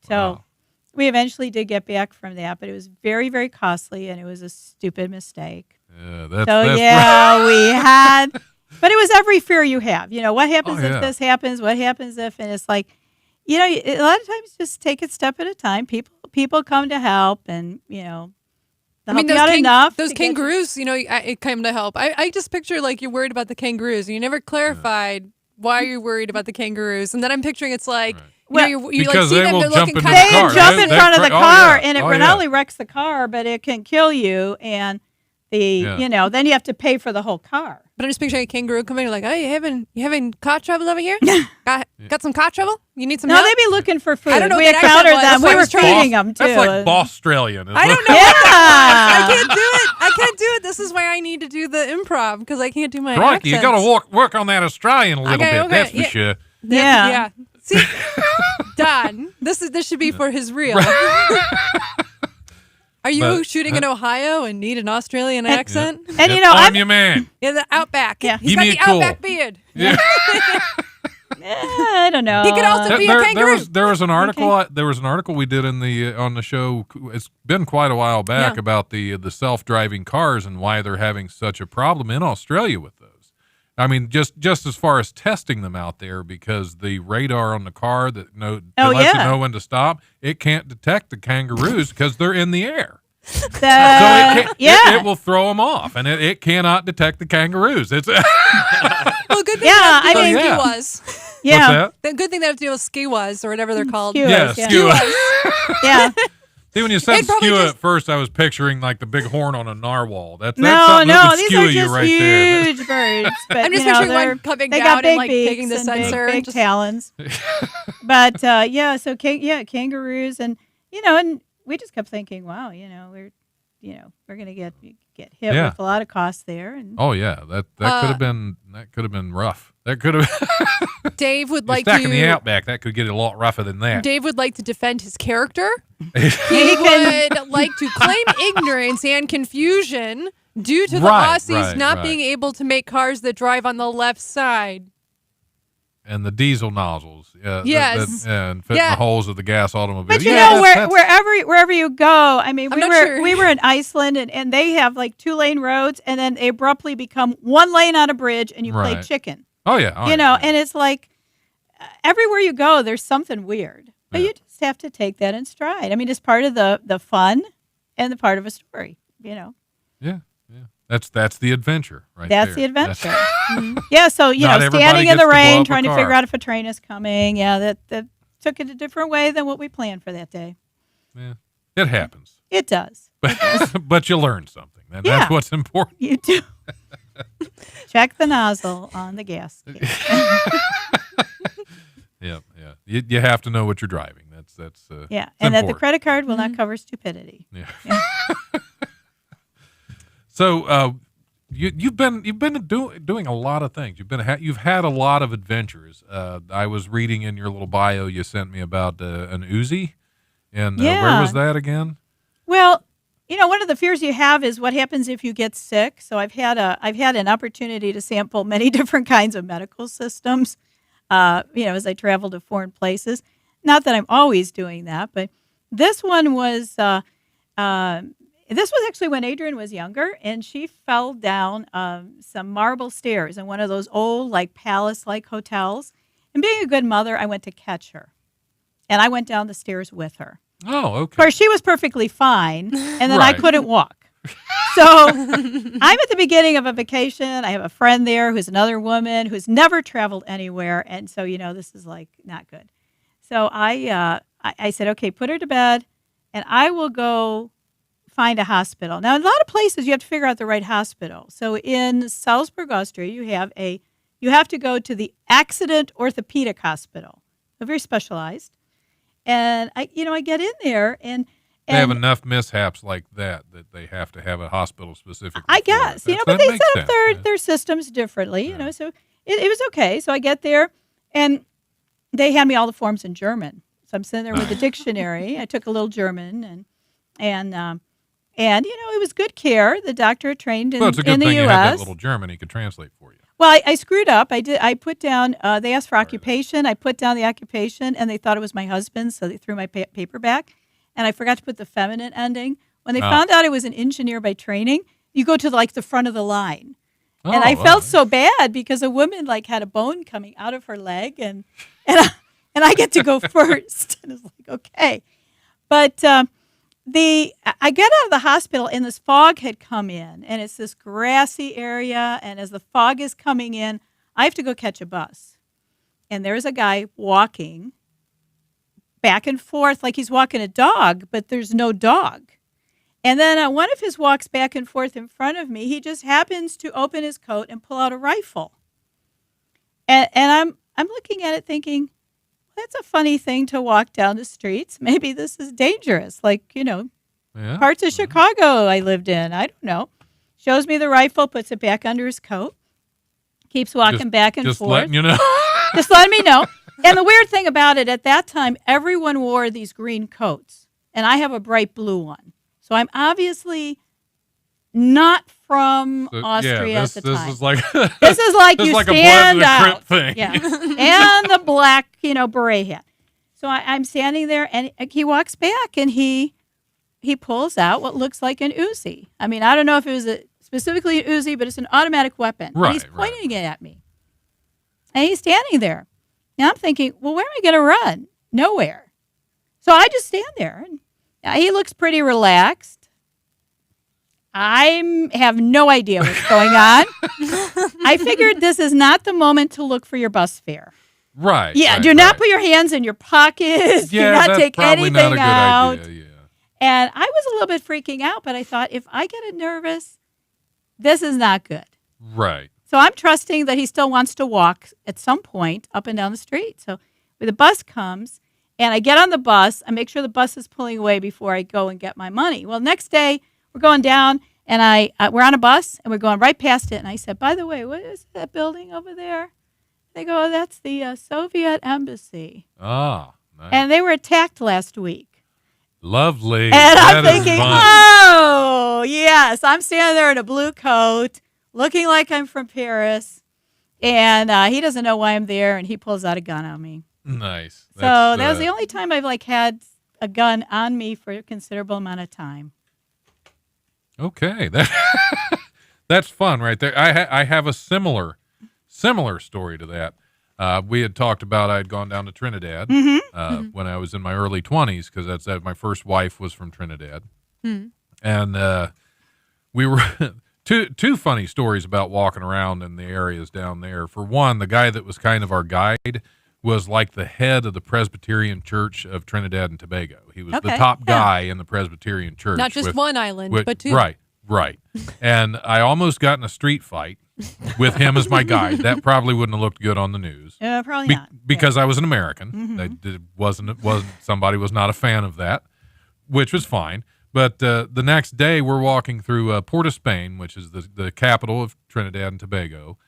So Wow. we eventually did get back from that, but it was very, very costly, and it was a stupid mistake. Yeah, that's We had, but it was every fear you have. What happens Oh, yeah. if this happens? What happens if? And it's like, a lot of times just take it step at a time. People come to help, and they'll help you out enough. Those to get you- kangaroos, it came to help. I just picture like you're worried about the kangaroos, and you never clarified why you're worried about the kangaroos. And then I'm picturing it's like, Right. you Because like see they them, will they're jump looking into kind the They car. jump in They front of the cra- oh, car, yeah. and it Oh, not yeah. only wrecks the car, but it can kill you. And then you have to pay for the whole car. But I'm just picturing a kangaroo coming in like, oh, you having car trouble over here? got some car trouble? You need some No, help? they'd be looking for food. I don't know We what that encountered accent was. them. That's why We I were was trying- feeding them too. That's like Australian. I don't know. Yeah. I can't do it. I can't do it. This is why I need to do the improv, because I can't do my Crikey, you accents. got to work on that Australian a little Okay, bit. okay, That's for yeah. sure. Yeah. Yeah. See, Don, this should be for his reel. Are you But- shooting in Ohio and need an Australian accent? And Yep, I'm I'm your man. Yeah, the Outback. Yeah. He's Give got me the a call. Outback beard. Yeah. I don't know. He could also be a kangaroo. There was an article. There was an article we did in the on the show. It's been quite a while back Yeah. about the self-driving cars and why they're having such a problem in Australia with those. I mean, just as far as testing them out there, because the radar on the car that lets it know when to stop, it can't detect the kangaroos because they're in the air. So it will throw them off, and it cannot detect the kangaroos. It's Well, good thing Yeah, that I deal mean- with Yeah. was. Yeah. What's that? The good thing that deal with ski-was or whatever they're called. Skewers, Yeah, yeah. skewer. Yeah. See, when you said It'd probably skewer just- at first, I was picturing like the big horn on a narwhal. That's No, something that would these skew are you just right there. huge birds. But, I'm just you know, picturing one they're- coming they down got and, big like, beaks taking the and sensor big, and big just- talons. But so kangaroos, and and we just kept thinking, wow, we're gonna get hit Yeah. with a lot of costs there, and Oh yeah, that could have been rough. That could have Dave would like stuck in the to. outback. That could get a lot rougher than that. Dave would like to defend his character. he He can. would like to claim ignorance and confusion due to the Right, Aussies right, not right. being able to make cars that drive on the left side. and the diesel nozzles. Yes. And fit in Yeah. the holes of the gas automobile. But you Yeah, know, that's- wherever you go, I mean, I'm not sure. we were in Iceland, and they have like 2-lane roads, and then they abruptly become 1 lane on a bridge, and you play Right. chicken. Oh yeah. Oh, You yeah, know, yeah. and it's like everywhere you go, there's something weird. But Yeah. you just have to take that in stride. I mean, it's part of the fun and the part of a story. You know, Yeah. That's the adventure, right? that's there. the adventure. Yeah. So you Not know, everybody standing in gets the to blow rain, up a trying to car. figure out if a train is coming. Yeah, that took it a different way than what we planned for that day. Yeah. It happens, It does. but you learn something, and Yeah. that's what's important. You do. Check the nozzle on the gas. Yeah. You have to know what you're driving. That's Yeah, it's and that the important. credit card will not cover stupidity. Yeah. So you've been doing a lot of things. You've had a lot of adventures. I was reading in your little bio you sent me about an Uzi, and where Yeah. was that again? Well, you know, one of the fears you have is what happens if you get sick. So I've had an opportunity to sample many different kinds of medical systems. You know, as I travel to foreign places. Not that I'm always doing that, but this one was. This was actually when Adrian was younger, and she fell down some marble stairs in one of those old, like palace-like hotels. And being a good mother, I went to catch her, and I went down the stairs with her. Oh, Of okay. course, she was perfectly fine, and then I Right. couldn't walk. So I'm at the beginning of a vacation. I have a friend there who's another woman who's never traveled anywhere, and so you know this is like not good. So I said, okay, put her to bed, and I will go find a hospital. Now, in a lot of places, you have to figure out the right hospital. So in Salzburg, Austria, you have to go to the Accident Orthopedic Hospital. They're very specialized. And I get in there, and They have enough mishaps like that they have to have a hospital specifically. I for it. guess, That's- but that they makes set up sense, yeah. their systems differently, you know, so it was okay. So I get there, and they hand me all the forms in German. So I'm sitting there with a dictionary. I took a little German, and you know, it was good care. The doctor trained in, Well, it's a good in the thing U.S. you had that little German he could translate for you. Well, I screwed up. I put down, they asked for occupation. I put down the occupation, and they thought it was my husband, so they threw my paper back. And I forgot to put the feminine ending. When they found out I was an engineer by training, you go to like the front of the line. And I felt so bad because a woman like had a bone coming out of her leg, and I get to go first. And it's like, okay. But I get out of the hospital, and this fog had come in, and it's this grassy area. And as the fog is coming in, I have to go catch a bus. And there's a guy walking back and forth like he's walking a dog, but there's no dog. And then one of his walks back and forth in front of me, he just happens to open his coat and pull out a rifle. And I'm looking at it thinking, that's a funny thing to walk down the streets. Maybe this is dangerous. Like, you know, Yeah. parts of Chicago I lived in. I don't know. Shows me the rifle, puts it back under his coat, keeps walking back and Just forth. letting you know. Just letting me know. And the weird thing about it, at that time, everyone wore these green coats, and I have a bright blue one. So I'm obviously not from Austria at the time. This is like This is like this is you like a stand blood to the out. crypt thing. Yeah. And the black, beret hat. So I'm standing there, and he walks back, and he pulls out what looks like an Uzi. I mean, I don't know if it was specifically an Uzi, but it's an automatic weapon. Right, And he's pointing it at me. And he's standing there. And I'm thinking, well, where am I going to run? Nowhere. So I just stand there. And he looks pretty relaxed. I have no idea what's going on. I figured this is not the moment to look for your bus fare. Right. Yeah, right, do not right. put your hands in your pockets. Yeah, do not that's take probably anything not a good out. idea. Yeah. And I was a little bit freaking out, but I thought if I get nervous, this is not good. Right. So I'm trusting that he still wants to walk at some point up and down the street. So when the bus comes and I get on the bus, I make sure the bus is pulling away before I go and get my money. Well, next day we're going down and we're on a bus and we're going right past it. And I said, by the way, what is that building over there? They go, oh, that's the Soviet embassy. Ah, nice. And they were attacked last week. Lovely. And That I'm is thinking, fun. oh, yes. I'm standing there in a blue coat, looking like I'm from Paris. And he doesn't know why I'm there, and he pulls out a gun on me. Nice. So that was the only time I've had a gun on me for a considerable amount of time. Okay, that's fun right there. I have a similar story to that. We had talked about I had gone down to Trinidad when I was in my early 20s because my first wife was from Trinidad, and we were two funny stories about walking around in the areas down there. For one, the guy that was kind of our guide was like the head of the Presbyterian Church of Trinidad and Tobago. He was the top guy in the Presbyterian Church. Not just one island, but two. Right. And I almost got in a street fight with him as my guide. That probably wouldn't have looked good on the news. Probably not. Because I was an American. Somebody was not a fan of that, which was fine. But the next day, we're walking through Port of Spain, which is the capital of Trinidad and Tobago,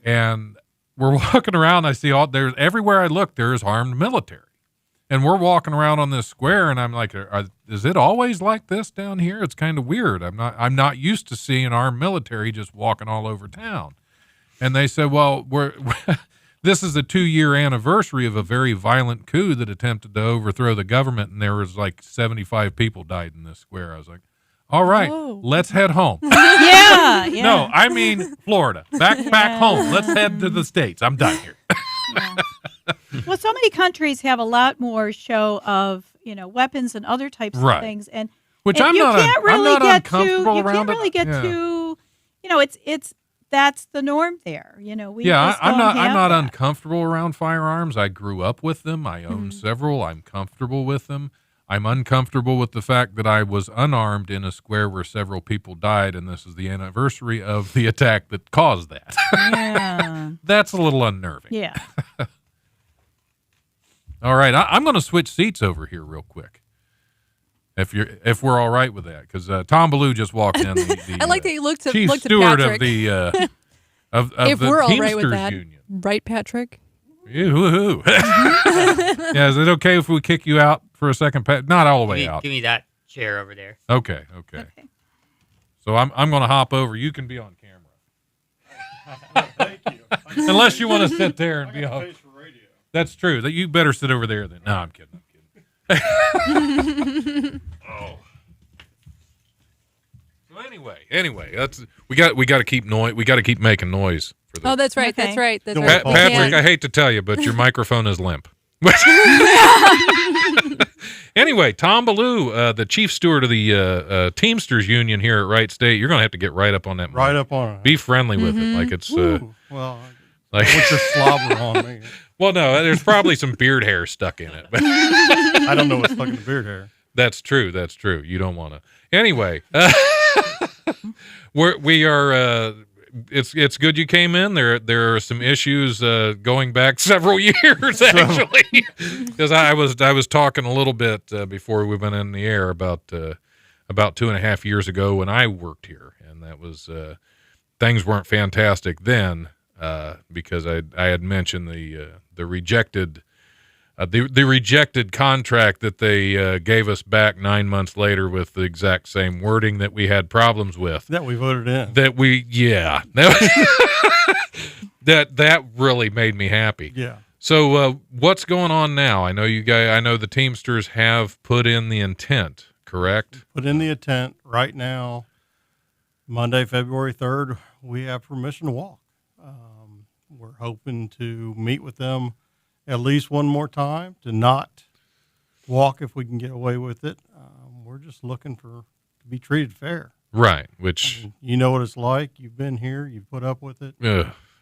and we're walking around. I see everywhere I look, there's armed military, and we're walking around on this square, and I'm like, is it always like this down here? It's kind of weird. I'm not used to seeing armed military just walking all over town. And they said, well, this is the 2-year anniversary of a very violent coup that attempted to overthrow the government, and there was like 75 people died in this square. I was like, all right, let's head home. Yeah. No, I mean Florida. Back home. Let's head to the States. I'm done here. Well, so many countries have a lot more show of weapons and other types of things, and which I'm not uncomfortable you around. Can't really get too. It's that's the norm there. I'm not uncomfortable around firearms. I grew up with them. I own several. I'm comfortable with them. I'm uncomfortable with the fact that I was unarmed in a square where several people died, and this is the anniversary of the attack that caused that. Yeah. That's a little unnerving. Yeah. All right, I'm going to switch seats over here real quick, if we're all right with that, because Tom Ballou just walked in. I like that you looked at chief steward of the of if the we're all Teamsters right with that, Union. Right, Patrick? Woohoo! Yeah, is it okay if we kick you out for a second, Pat? Not all the way out. Give me that chair over there. Okay. So I'm going to hop over. You can be on camera. Thank you. Unless you want to sit there and be on. That's true. That you better sit over there then. No, I'm kidding. Oh. So anyway, we got to keep noise. We got to keep making noise for this. Oh, that's right. Okay. That's right. That's right. Patrick, I hate to tell you, but your microphone is limp. Anyway, Tom Ballou, the chief steward of the Teamsters Union here at Wright State, you're going to have to get right up on that. Right up on it. Be friendly with it, like it's Well, like what's your slobber on me? Well, no, there's probably some beard hair stuck in it. But I don't know what's stuck in the beard hair. That's true. You don't want to. Anyway, we are. It's good you came in. There are some issues going back several years actually, because I was talking a little bit before we went in the air about 2.5 years ago when I worked here, and that was things weren't fantastic then because I had mentioned the rejected. The rejected contract that they gave us back 9 months later with the exact same wording that we had problems with. That we voted in. That really made me happy. Yeah. So what's going on now? I know the Teamsters have put in the intent, correct? Put in the intent right now. Monday, February 3rd, we have permission to walk. We're hoping to meet with them at least one more time to not walk if we can get away with it. We're just looking to be treated fair. Right, which... you know what it's like. You've been here. You've put up with it.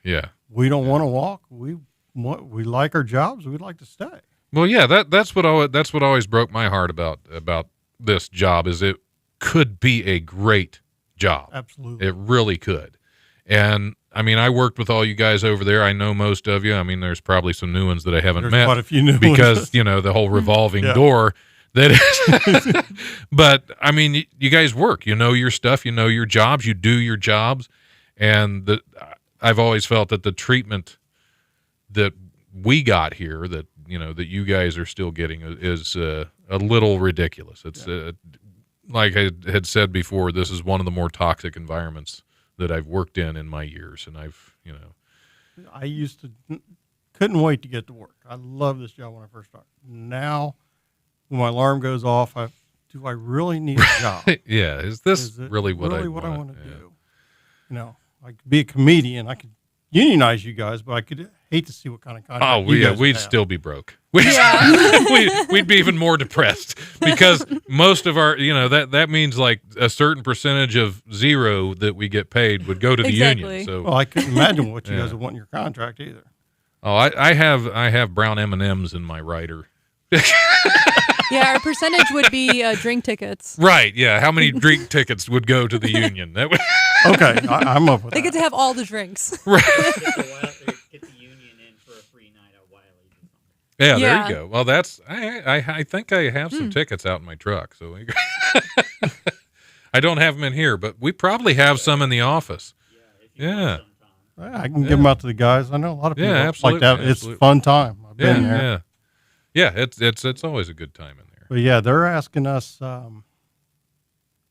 Yeah. We don't want to walk. We like our jobs. We'd like to stay. Well, yeah, that's what always broke my heart about this job is it could be a great job. Absolutely. It really could. And I mean, I worked with all you guys over there. I know most of you. I mean, there's probably some new ones that I haven't met. Quite a few new because, ones. the whole revolving door that is. But I mean, you guys work, your stuff, your jobs, you do your jobs. And I've always felt that the treatment that we got here that you guys are still getting is a little ridiculous. It's like I had said before, this is one of the more toxic environments that I've worked in my years, and I've I used to couldn't wait to get to work. I love this job when I first started. Now, when my alarm goes off, do I really need a job? Yeah, is this Is it really what I want to Yeah. do? You know, I could be a comedian. I could unionize you guys, but I could hate to see what kind of contract. Oh, you guys we'd have. still be broke. We'd be even more depressed because most of our, that means like a certain percentage of zero that we get paid would go to the Exactly. union. So, Well, I couldn't imagine what you Yeah. guys would want in your contract either. I have brown M&Ms in my rider. Yeah, our percentage would be drink tickets. Right? Yeah. How many drink tickets would go to the union? That would, Okay, I'm up with They that. get to have all the drinks. right? Get the union in for a free night at Wiley's. Yeah, there Yeah. you go. Well, that's I think I have some tickets out in my truck. So I don't have them in here, but we probably have some in the office. Yeah. I can give them out to the guys. I know a lot of people Yeah, like absolutely, that. It's absolutely. a fun time. I've been there. Yeah. Yeah, it's always a good time in there. But yeah, they're asking us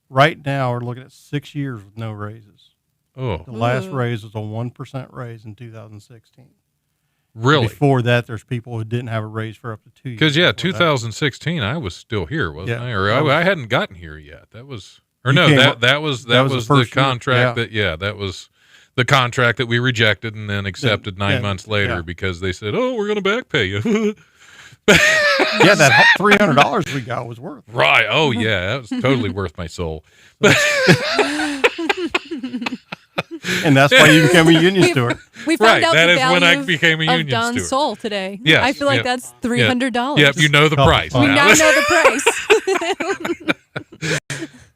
right now. We're looking at 6 years with no raises. Oh, The last Ooh. raise was a 1% raise in 2016. really? Before that, there's people who didn't have a raise for up to 2 years. Because before that. 2016, I was still here, wasn't Yeah. I? Or I hadn't gotten here yet. That was, or You no, came that up- that was that was the the first year. contract Yeah. that was the contract that we rejected and then accepted 9 yeah, months later yeah. because they said, "Oh, we're going to back pay you." Yeah, that $300 we got was worth it. Right? Oh yeah, that was totally worth my soul. And that's why you became a union steward. We found Right, out that the is when value I became a of union Don's steward. soul today. Yes, I feel like yep. that's $300. Yep, you know the Couple price times. We now. now know the price.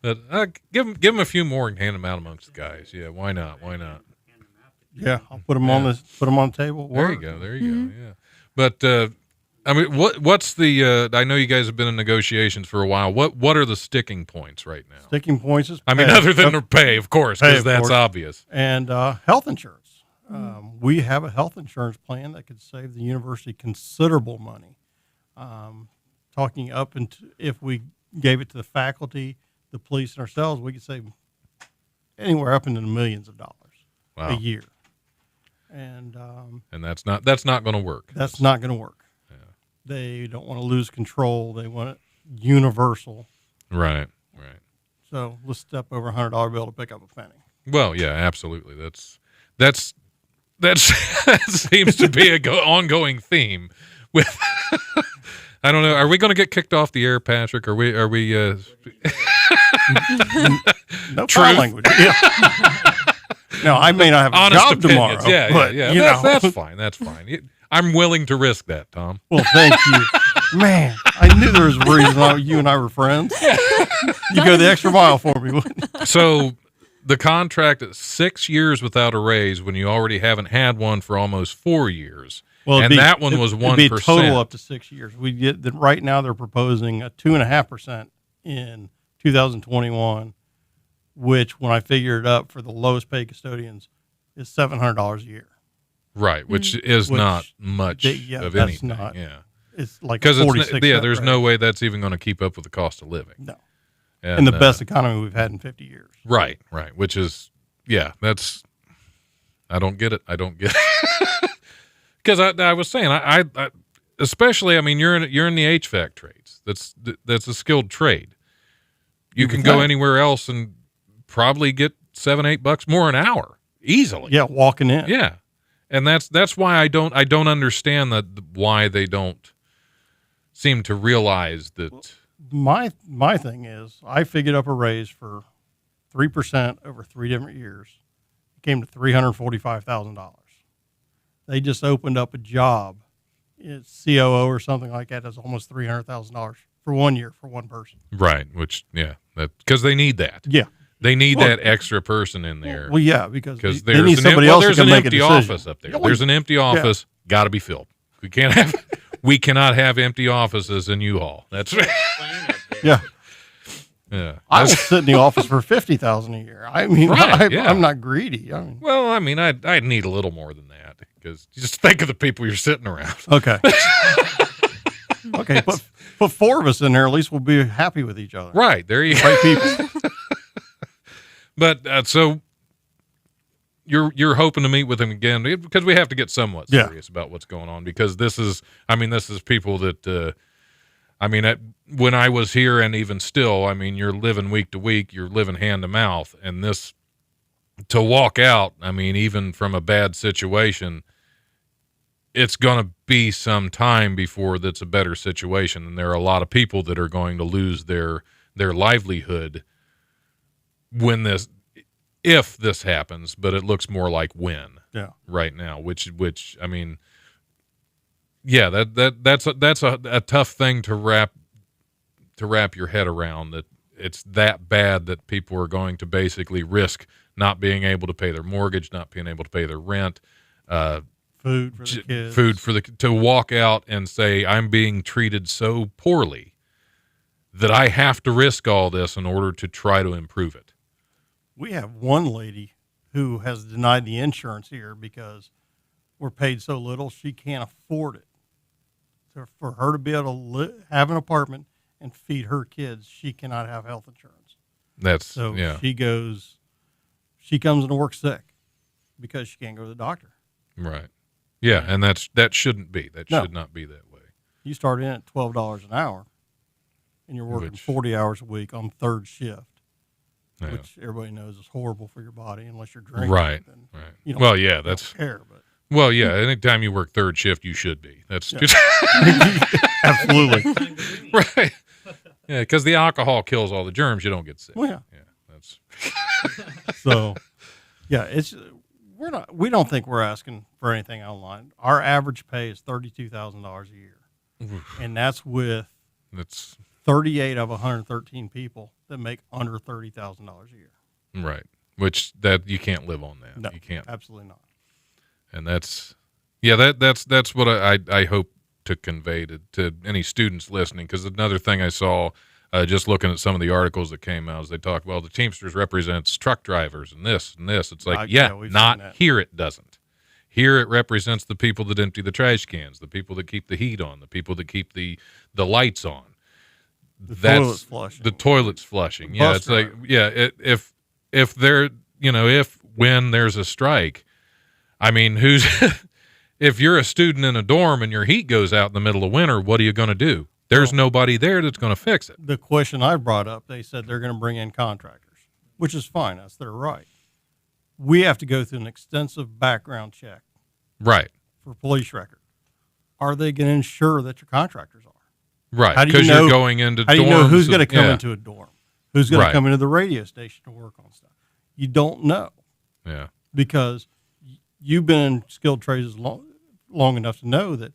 But, give them a few more and hand them out amongst the guys. Yeah, why not? Why not? Yeah, I'll put them on the table. at There you work. go. There you go. Yeah. But I mean, what's the? I know you guys have been in negotiations for a while. What are the sticking points right now? Sticking points is I mean, pay. other than the pay, of course, Pay, because of that's course. obvious. and health insurance. We have a health insurance plan that could save the university considerable money. Talking up into if we gave it to the faculty, the police, and ourselves, we could save anywhere up into the millions of dollars Wow. a year. And And that's not going to work. that's not going to work. They don't want to lose control. They want it universal. Right. Right. So let's step over $100 bill to pick up a penny. Well, yeah, absolutely. That seems to be a ongoing theme with. I don't know. Are we going to get kicked off the air, Patrick? Are we? No Truth. foul language. Yeah. No, I may not have a Honest job opinions. tomorrow. Yeah, but, yeah. you know. That's fine. That's fine. I'm willing to risk that, Tom. Well, thank you. Man, I knew there was a reason why you and I were friends. You go the extra mile for me, wouldn't you? So the contract is 6 years without a raise when you already haven't had one for almost 4 years. Well, and that one was 1%. It'd be a total up to 6 years. We get that right now. They're proposing a 2.5% in 2021, which, when I figure it up for the lowest paid custodians, is $700 a year. Right, which is Which not much yeah, of that's anything. not- Yeah. It's like Because 46. there's no way that's even going to keep up with the cost of living. No. In the uh, best economy we've had in 50 years. Right, right. Which is, yeah, that's. I don't get it. Because I was saying, I especially, I mean, you're in the HVAC trades. That's a skilled trade. You can go anywhere else and probably get $7-8 more an hour easily. Yeah, walking in. Yeah, and that's why I don't understand why they don't seem to realize that. My thing is, I figured up a raise for 3% over 3 different years. It came to $345,000. They just opened up a job, it's COO or something like that. That's almost $300,000 for 1 year for one person. Right, which because they need that. Yeah. They need Well, that extra person in there. Well, yeah, because Because they need somebody else there's who an can make a empty decision. office up there. Yeah, well, There's an empty office, got to be filled. We cannot have empty offices in U-Haul. That's right. Yeah. Yeah. I will sit in the office for $50,000 a year. I mean, Right, yeah. I'm not greedy. I mean, Well, I mean, I'd need a little more than that because just think of the people you're sitting around. okay. Okay, put 4 of us in there. At least we'll be happy with each other. Right there, you go. Right people. But so you're hoping to meet with them again because we have to get somewhat Yeah. serious about what's going on, because this is people that when I was here, and even still, I mean, you're living week to week, you're living hand to mouth, and this to walk out, I mean, even from a bad situation, it's going to be some time before that's a better situation, and there are a lot of people that are going to lose their livelihood if this happens, but it looks more like when right now, which I mean, yeah, that's a tough thing to wrap your head around, that it's that bad that people are going to basically risk not being able to pay their mortgage, not being able to pay their rent, food for the kids, to walk out and say, I'm being treated so poorly that I have to risk all this in order to try to improve it. We have one lady who has denied the insurance here because we're paid so little she can't afford it. So for her to be able to have an apartment and feed her kids, she cannot have health insurance. She comes into work sick because she can't go to the doctor. Right. Yeah, and that shouldn't be. That should not be that way. You start in at $12 an hour, and you're working 40 hours a week on third shift, which everybody knows is horrible for your body unless you're drinking. Right. Then, right. You don't, well, yeah, that's care, but. Well, yeah. Anytime you work third shift, you should be. That's just absolutely right. Yeah, because the alcohol kills all the germs. You don't get sick. Well, yeah. That's so. Yeah, we don't think we're asking for anything online. Our average pay is $32,000 a year, and that's with 38 of 113 people that make under $30,000 a year. Right, which that you can't live on that. No, you can't. Absolutely not. And that's what I hope to convey to any students listening, because another thing I saw just looking at some of the articles that came out is they talk, well, the Teamsters represents truck drivers and this and this. It's like, not here. It doesn't. Here it represents the people that empty the trash cans, the people that keep the heat on, the people that keep the lights on. Toilets flushing. The toilets flushing. Yeah, it's like, if there, when there's a strike, I mean, if you're a student in a dorm and your heat goes out in the middle of winter, what are you going to do? There's nobody there that's going to fix it. The question I brought up, they said they're going to bring in contractors, which is fine. That's their right. We have to go through an extensive background check. Right. For police record. Are they going to ensure that your contractors are? Right. Because you're going into dorms. How do you know who's going to come into a dorm? Who's going to come into the radio station to work on stuff? You don't know. Yeah. Because you've been in skilled trades long enough to know that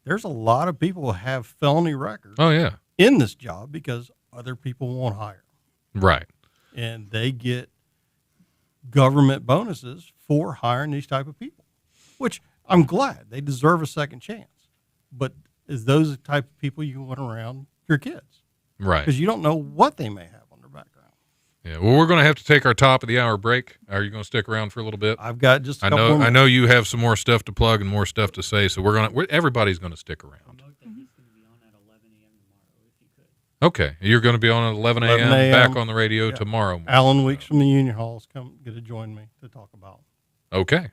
there's a lot of people who have felony records. Oh, yeah. In this job because other people won't hire them. Right. And they get government bonuses for hiring these type of people, which I'm glad. They deserve a second chance. But is those the type of people you want around your kids? Right. Because you don't know what they may have on their background. Yeah. Well, we're going to have to take our top of the hour break. Are you going to stick around for a little bit? I've got just a couple more minutes. I know you have some more stuff to plug and more stuff to say, so everybody's going to stick around. Okay, you're going to be on at 11 a.m. back on the radio tomorrow morning. Alan Weeks from the Union Halls going to join me to talk about. Okay.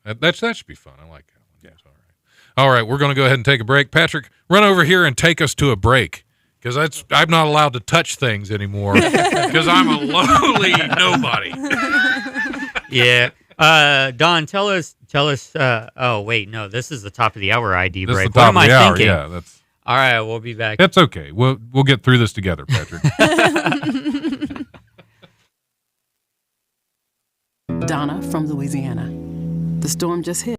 That should be fun. I like Alan. Yeah. All right, we're going to go ahead and take a break. Patrick, run over here and take us to a break, because I'm not allowed to touch things anymore because I'm a lowly nobody. Yeah. Don, tell us. Oh, wait, no, this is the top of the hour ID break. What am I thinking? Yeah, that's. All right, we'll be back. That's okay. We'll get through this together, Patrick. Donna from Louisiana. The storm just hit.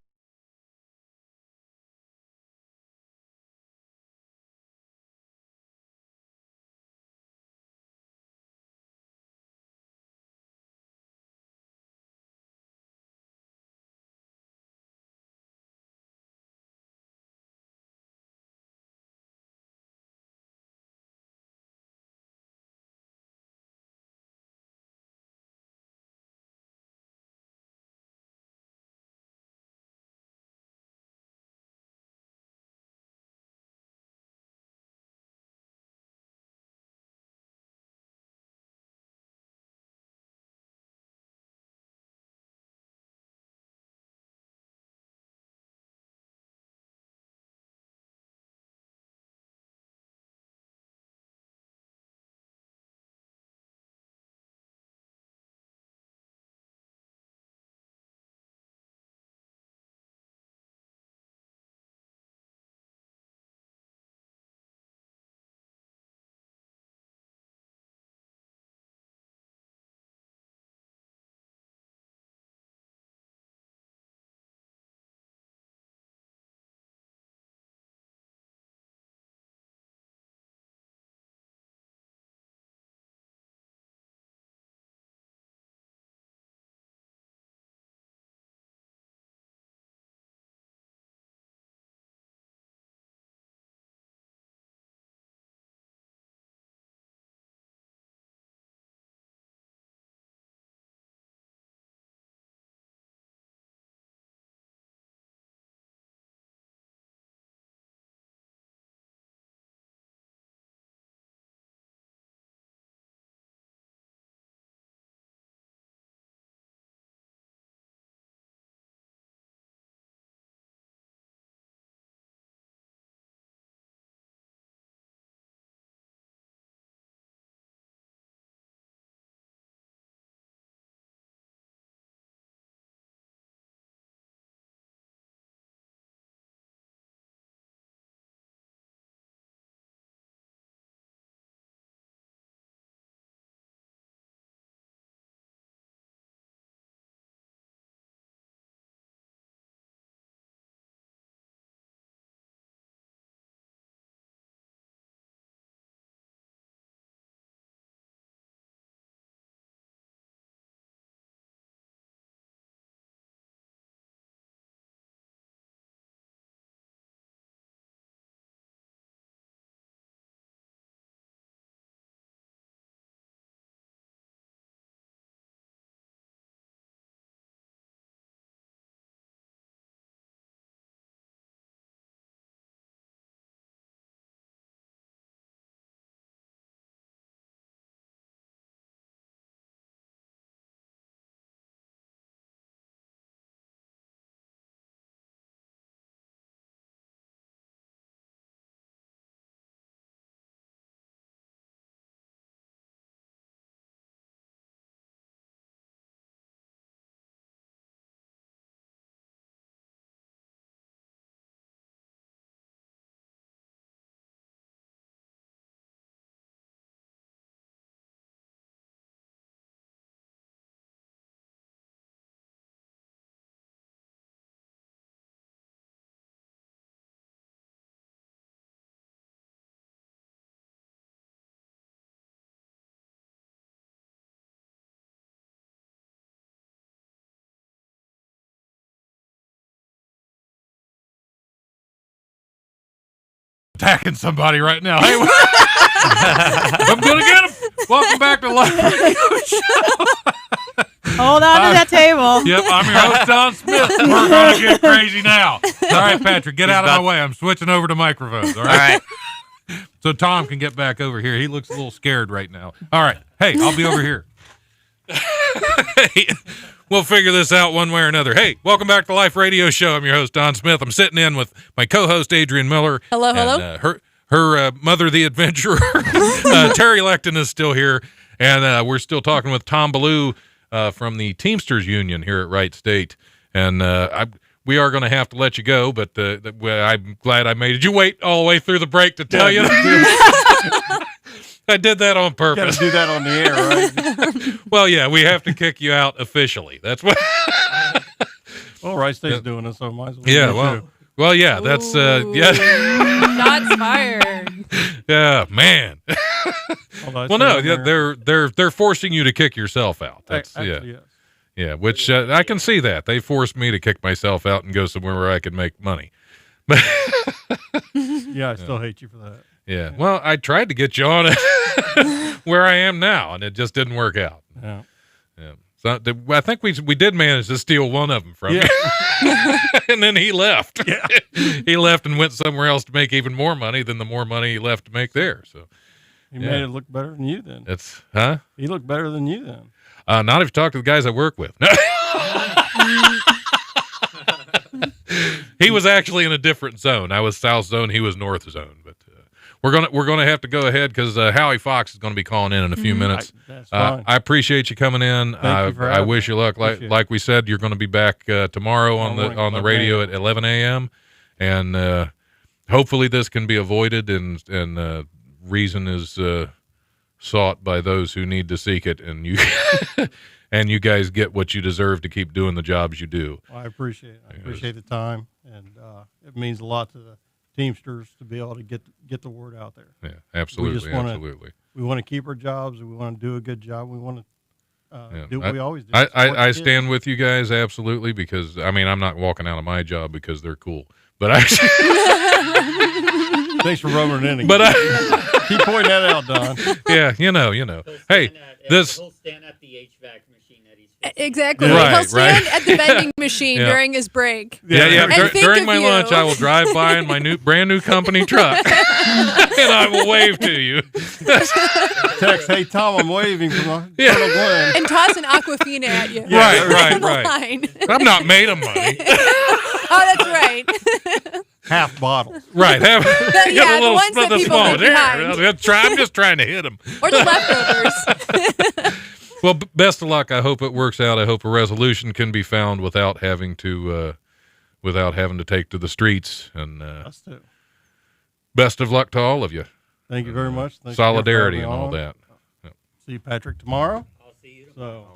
attacking somebody right now. Hey, I'm gonna get him. Welcome back to Life Radio Show. Hold on to that table. Yep, I'm your host, Don Smith. We're gonna get crazy now. All right, Patrick, get out of my way. I'm switching over to microphones. All right. So Tom can get back over here. He looks a little scared right now. All right. Hey, I'll be over here. Hey, we'll figure this out one way or another. Hey, welcome back to Life Radio Show. I'm your host, Don Smith. I'm sitting in with my co-host, Adrian Miller. Hello, hello. And, her mother, the adventurer, Terry Lecton, is still here. And we're still talking with Tom Ballou from the Teamsters Union here at Wright State. And we are going to have to let you go, but I'm glad I made you wait all the way through the break to tell you. I did that on purpose. Got to do that on the air, right? Well, yeah, we have to kick you out officially. That's what. Well, Wright State's doing it, so might as well. Yeah, well, yeah, that's yeah. Shots fired. Yeah, man. Well, no, they're forcing you to kick yourself out. That's Actually, yes. Yeah, which I can see that. They forced me to kick myself out and go somewhere where I could make money. But yeah, I still hate you for that. Yeah, well, I tried to get you on it where I am now, and it just didn't work out. Yeah. So I think we did manage to steal one of them from you. And then he left. Yeah. He left and went somewhere else to make even more money than the more money he left to make there. So He made it look better than you then. He looked better than you then. Not if you talk to the guys I work with. He was actually in a different zone. I was South Zone. He was North Zone. But we're gonna have to go ahead because Howie Fox is going to be calling in a few minutes. That's fine. I appreciate you coming in. I wish you luck. Like we said, you're going to be back tomorrow on the radio at 11 a.m. and hopefully this can be avoided and reason is sought by those who need to seek it, and you and you guys get what you deserve to keep doing the jobs you do. Well, I appreciate it. I appreciate the time, and it means a lot to the Teamsters to be able to get the word out there. Yeah, absolutely, absolutely. We want to keep our jobs. We want to do a good job. We want to do what we always do. I stand with you guys absolutely because I mean I'm not walking out of my job because they're cool, but I. Thanks for rubbing it in again. But keep pointing that out, Don. Yeah, you know. Hey, he'll stand at the HVAC machine that he's exactly. Right, He'll stand at the vending machine during his break. Yeah. And During my lunch, I will drive by in my brand new company truck, and I will wave to you. Text, hey Tom, I'm waving from Colonel Glenn, and toss an Aquafina at you. Right. I'm not made of money. Oh, that's right. half bottles. Right. The ones that people leave behind. I'm just trying to hit them. Or the leftovers. Well, best of luck. I hope it works out. I hope a resolution can be found without having to take to the streets. And Us too. Best of luck to all of you. Thank you very much. Thank Solidarity you and all that. Yep. See you, Patrick, tomorrow. I'll see you tomorrow.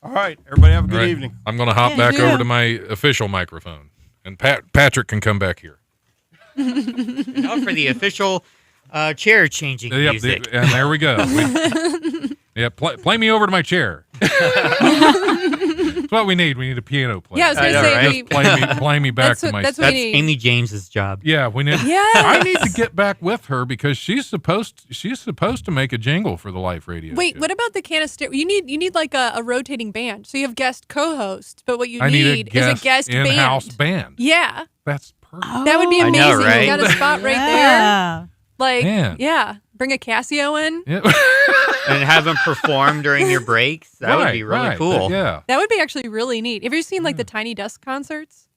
All right. Everybody have a good evening. I'm going to hop back over to my official microphone, and Patrick can come back here. Now for the official chair changing music. And there we go. Play me over to my chair. That's what we need. We need a piano player. Yeah, I was going to say. Just play me back to my. That's Amy James's job. Yeah, we need. Yes. I need to get back with her because she's supposed to make a jingle for the Life Radio. Wait, show. what about the canister? You need like a rotating band. So you have guest co-hosts, but what you I need is a guest in-house band. Yeah. That's perfect. That would be amazing. I know, right? You got a spot right there. Like, Man. Bring a Casio in. Yeah. And have them perform during your breaks. That would be really cool. Yeah. That would be actually really neat. Have you seen like the Tiny Desk concerts?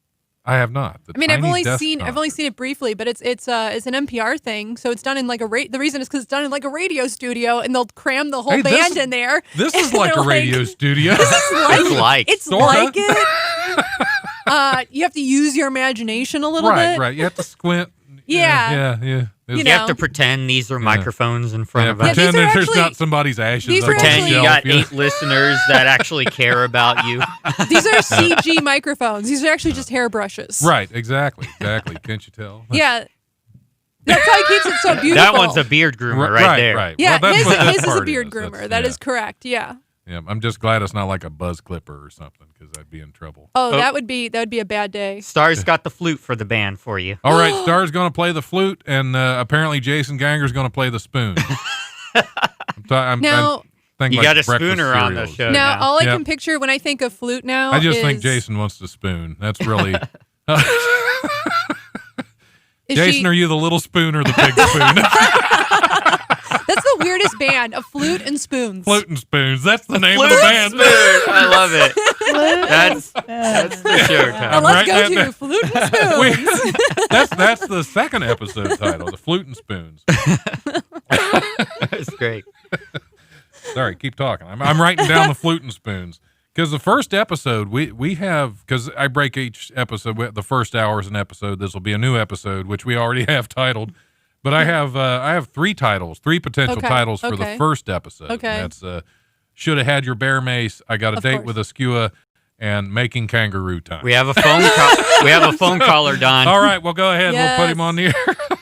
I have not. I've only seen it briefly, but it's an NPR thing. So it's done in like the reason is because it's done in like a radio studio, and they'll cram the whole band in there. This is like a radio studio. It's like it. You have to use your imagination a little bit. Right. You have to squint. Yeah. You have to pretend these are microphones in front of us. Pretend there's not somebody's ashes. Pretend you got 8 listeners that actually care about you. These are CG microphones. These are actually just hairbrushes. Right, exactly. Can't you tell? Yeah. That's how he keeps it so beautiful. That one's a beard groomer right there. Right. Yeah, well, his is a beard groomer. That is correct. Yeah. Yeah, I'm just glad it's not like a buzz clipper or something because I'd be in trouble. Oh, that would be a bad day. Star's got the flute for the band for you. All right, Star's going to play the flute, and apparently Jason Ganger's going to play the spoon. Now, you got a spooner on the show. Now, all I Yep. can picture when I think of flute now I just is, think Jason wants to spoon. That's really. is Jason, she- are you the little spoon or the big spoon? That's the weirdest band, a flute and spoons. Flute and spoons. That's the name Flute of the band. spoon. I love it. That's the show Now time. let's right go now- to flute and spoons. That's the second episode title, the Flute and Spoons. That's great. Sorry, keep talking. I'm writing down the Flute and Spoons because the first episode we have, because I break each episode. The first hour is an episode. This will be a new episode, which we already have titled. But I have three potential Okay, titles for the okay. first episode. Okay. And that's Should Have Had Your Bear Mace, I Got a Of Date course. with a Skua, and Making Kangaroo Time. We have a phone call. We have a phone caller, Don. All right, well, go ahead. Yes. We'll put him on the air.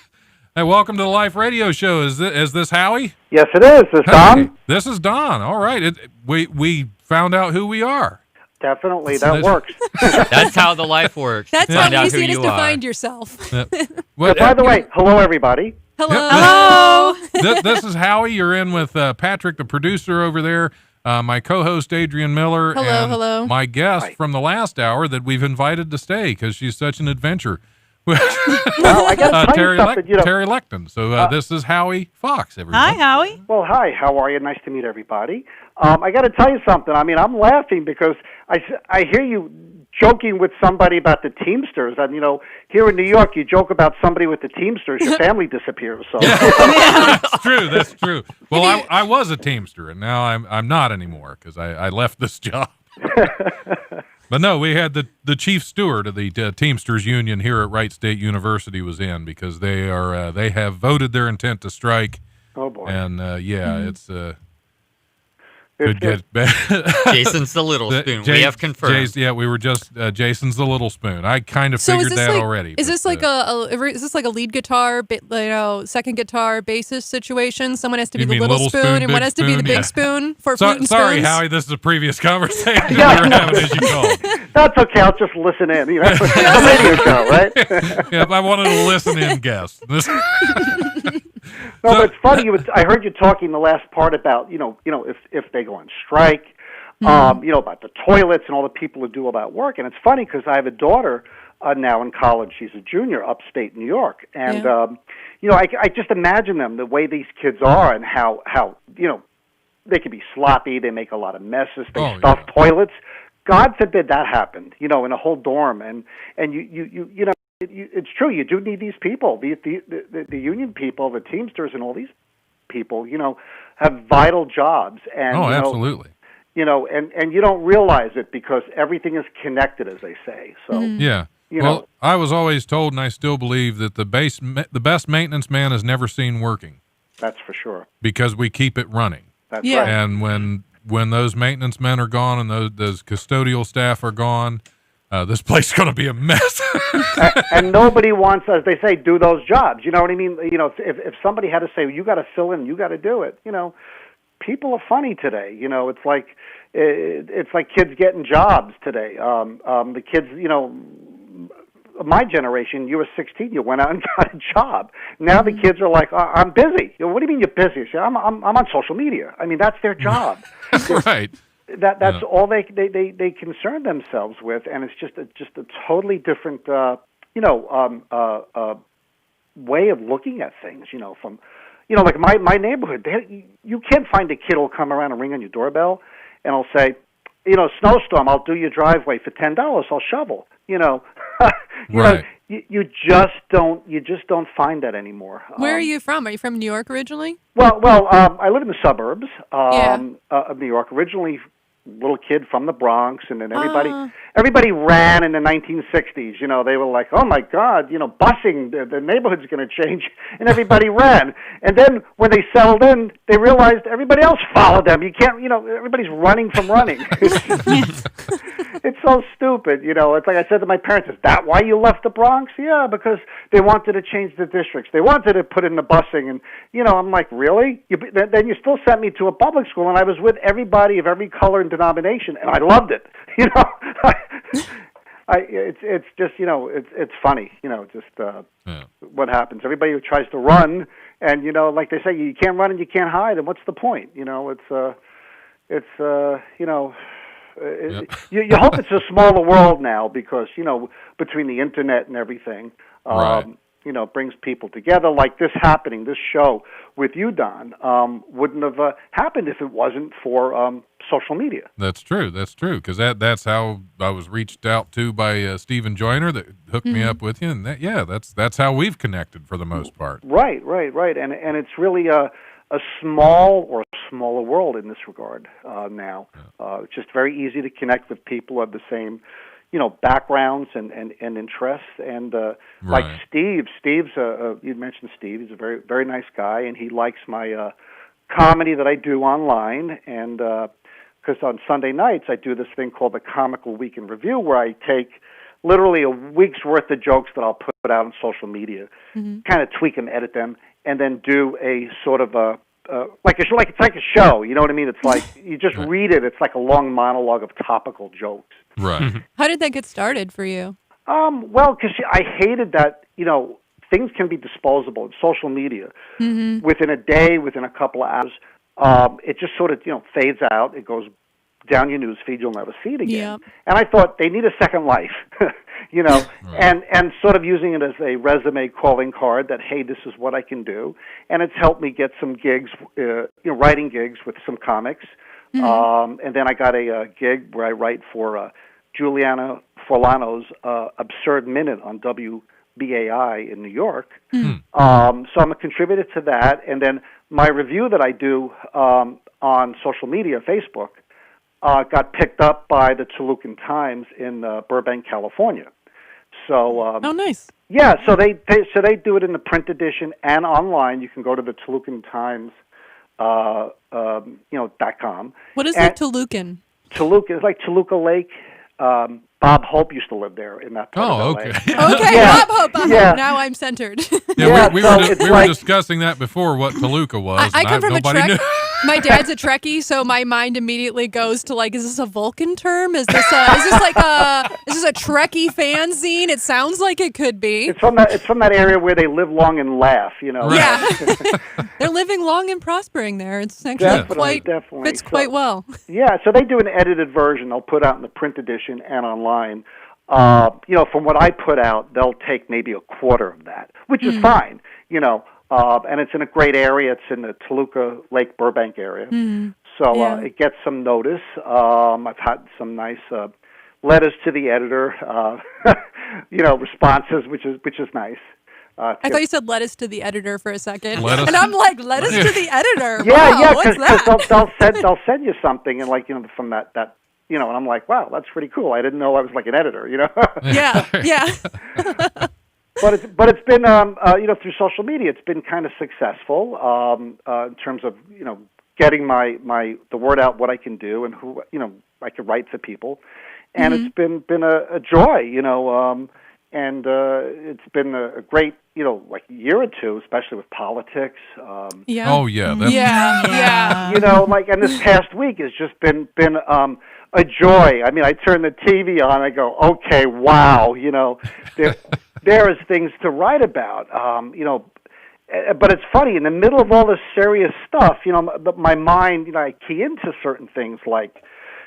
Hey, welcome to the Life Radio Show. Is this Howie? Yes, it is. Is Don? Hey, this is Don. All right. We found out who we are. Definitely, that works. That's how the life works. That's Find how out easy who it is you to are. find yourself. Well, By the way, hello, everybody. Hello. this is Howie. You're in with Patrick, the producer over there. My co-host Adrian Miller. Hello, and hello. My guest Hi. from the last hour that we've invited to stay because she's such an adventure. Well, I got to tell Terry, you something. Terry Lecton. So this is Howie Fox. Everybody. Hi, Howie. Well, hi. How are you? Nice to meet everybody. I got to tell you something. I mean, I'm laughing because I hear you joking with somebody about the Teamsters, and here in New York, you joke about somebody with the Teamsters, your family disappears. So That's true. That's true. Well, I was a Teamster, and now I'm not anymore because I left this job. But no, we had the chief steward of the Teamsters Union here at Wright State University was in because they have voted their intent to strike. oh boy, And it's It's- could get bad. Jason's the little spoon. We have confirmed. We were just Jason's the little spoon. I kind of So figured is this that like already. is this like is this like a lead guitar, second guitar, bassist situation? Someone has to be You the mean little little spoon, spoon, and one big has to be the spoon? big Yeah. spoon for flute and Sorry, spoons. Howie. This is a previous conversation Yeah, we were no. having as you called. that's okay. I'll just listen in. It's a radio show, right? Yeah, I wanted to listen in guest. No, but it's funny. I heard you talking the last part about if they go on strike, about the toilets and all the people who do all that work. And it's funny because I have a daughter now in college. She's a junior, upstate New York, and I just imagine them the way these kids are and how they can be sloppy. They make a lot of messes. They stuff toilets. God forbid that happened. In a whole dorm, and you. It's true. You do need these people, the union people, the Teamsters, and all these people. Have vital jobs, and absolutely. And you don't realize it because everything is connected, as they say. So Yeah. know. I was always told, and I still believe that the best maintenance man is never seen working that's for sure. because we keep it running. That's Yeah. right. And when those maintenance men are gone and those custodial staff are gone, this place is going to be a mess. And nobody wants, as they say, do those jobs. You know what I mean? If somebody had to say, you got to fill in, you got to do it. People are funny today. It's like kids getting jobs today. The kids, my generation, you were 16, you went out and got a job. Now the kids are like, I'm busy. What do you mean you're busy? I say, I'm on social media. I mean, that's their job. Right. That's all they concern themselves with, and it's just a totally different way of looking at things. From like my neighborhood, you can't find a kid who'll come around and ring on your doorbell, and I'll say, snowstorm, I'll do your driveway for $10. I'll shovel. Right. You just don't find that anymore. Where are you from? Are you from New York originally? Well, I live in the suburbs of New York. Originally little kid from the Bronx, and then everybody ran in the 1960s. You know, they were like, "Oh my God, you know, busing, the neighborhood's going to change," and everybody ran. And then when they settled in, they realized everybody else followed them. You can't, you know, everybody's running from running. It's so stupid, you know. It's like I said to my parents, "Is that why you left the Bronx?" "Yeah, because they wanted to change the districts. They wanted to put in the busing." And, you know, I'm like, "Really? Then you still sent me to a public school, and I was with everybody of every color and denomination, and I loved it." You know, it's just, you know, it's funny, you know, just what happens. Everybody who tries to run, and, you know, like they say, you can't run and you can't hide, and what's the point? You know, it's you know. You hope it's a smaller world now because, you know, between the internet and everything, you know, brings people together. Like this happening, this show with you, Don, wouldn't have happened if it wasn't for social media. That's true. That's true. Because that's how I was reached out to by Stephen Joyner that hooked me up with you. And that's how we've connected for the most part. Right. And it's really a small or smaller world in this regard now. It's just very easy to connect with people who have the same, you know, backgrounds and interests. And like Steve's you mentioned Steve. He's a very, very nice guy, and he likes my comedy that I do online. And because on Sunday nights I do this thing called the Comical Week in Review, where I take literally a week's worth of jokes that I'll put out on social media, kind of tweak them, edit them, and then do a sort of it's like a show. You know what I mean? It's like you just read it. It's like a long monologue of topical jokes. Right. How did that get started for you? Well, because I hated that, you know, things can be disposable in social media. Within a day, within a couple of hours, it just sort of, you know, fades out. It goes down your news feed. You'll never see it again. Yep. And I thought they need a second life, you know, and sort of using it as a resume calling card that, hey, this is what I can do. And it's helped me get some gigs, you know, writing gigs with some comics. And then I got a gig where I write for Juliana Forlano's Absurd Minute on WBAI in New York. So I'm a contributor to that. And then my review that I do on social media, Facebook, got picked up by the Tolucan Times in Burbank, California. So oh, nice. Yeah, so they do it in the print edition and online. You can go to the Tolucan Times, you know, .com. What is the Tolucan? Toluca is like Toluca Lake. Bob Hope used to live there in that part of LA. Okay, Bob Hope. Now I'm centered. We were discussing that before, what Toluca was. I come from a Trek. Knew. My dad's a Trekkie, so my mind immediately goes to like, is this a Vulcan term? Is this a Trekkie fanzine? It sounds like it could be. It's from that area where they live long and laugh, you know. Yeah, they're living long and prospering there. It's actually fits quite well. Yeah, so they do an edited version. They'll put out in the print edition and online. You know, from what I put out, they'll take maybe a quarter of that, which is fine. You know. And it's in a great area. It's in the Toluca Lake Burbank area. So it gets some notice. I've had some nice letters to the editor, you know, responses, which is nice. I thought you said lettuce to the editor for a second. And I'm like, lettuce to the editor? Yeah, what's that? they'll send you something, and like, you know, from that you know, and I'm like, wow, that's pretty cool. I didn't know I was like an editor, you know? Yeah. But it's been you know, through social media, it's been kind of successful in terms of, you know, getting the word out, what I can do, and who, you know, I can write for people, and it's been a joy, you know, and it's been a great, you know, like year or two, especially with politics. Yeah. Oh yeah. Yeah. You know, like, and this past week has just been a joy. I mean, I turn the TV on, I go, okay, wow, you know, there is things to write about, you know, but it's funny, in the middle of all this serious stuff, you know, my mind, you know, I key into certain things like,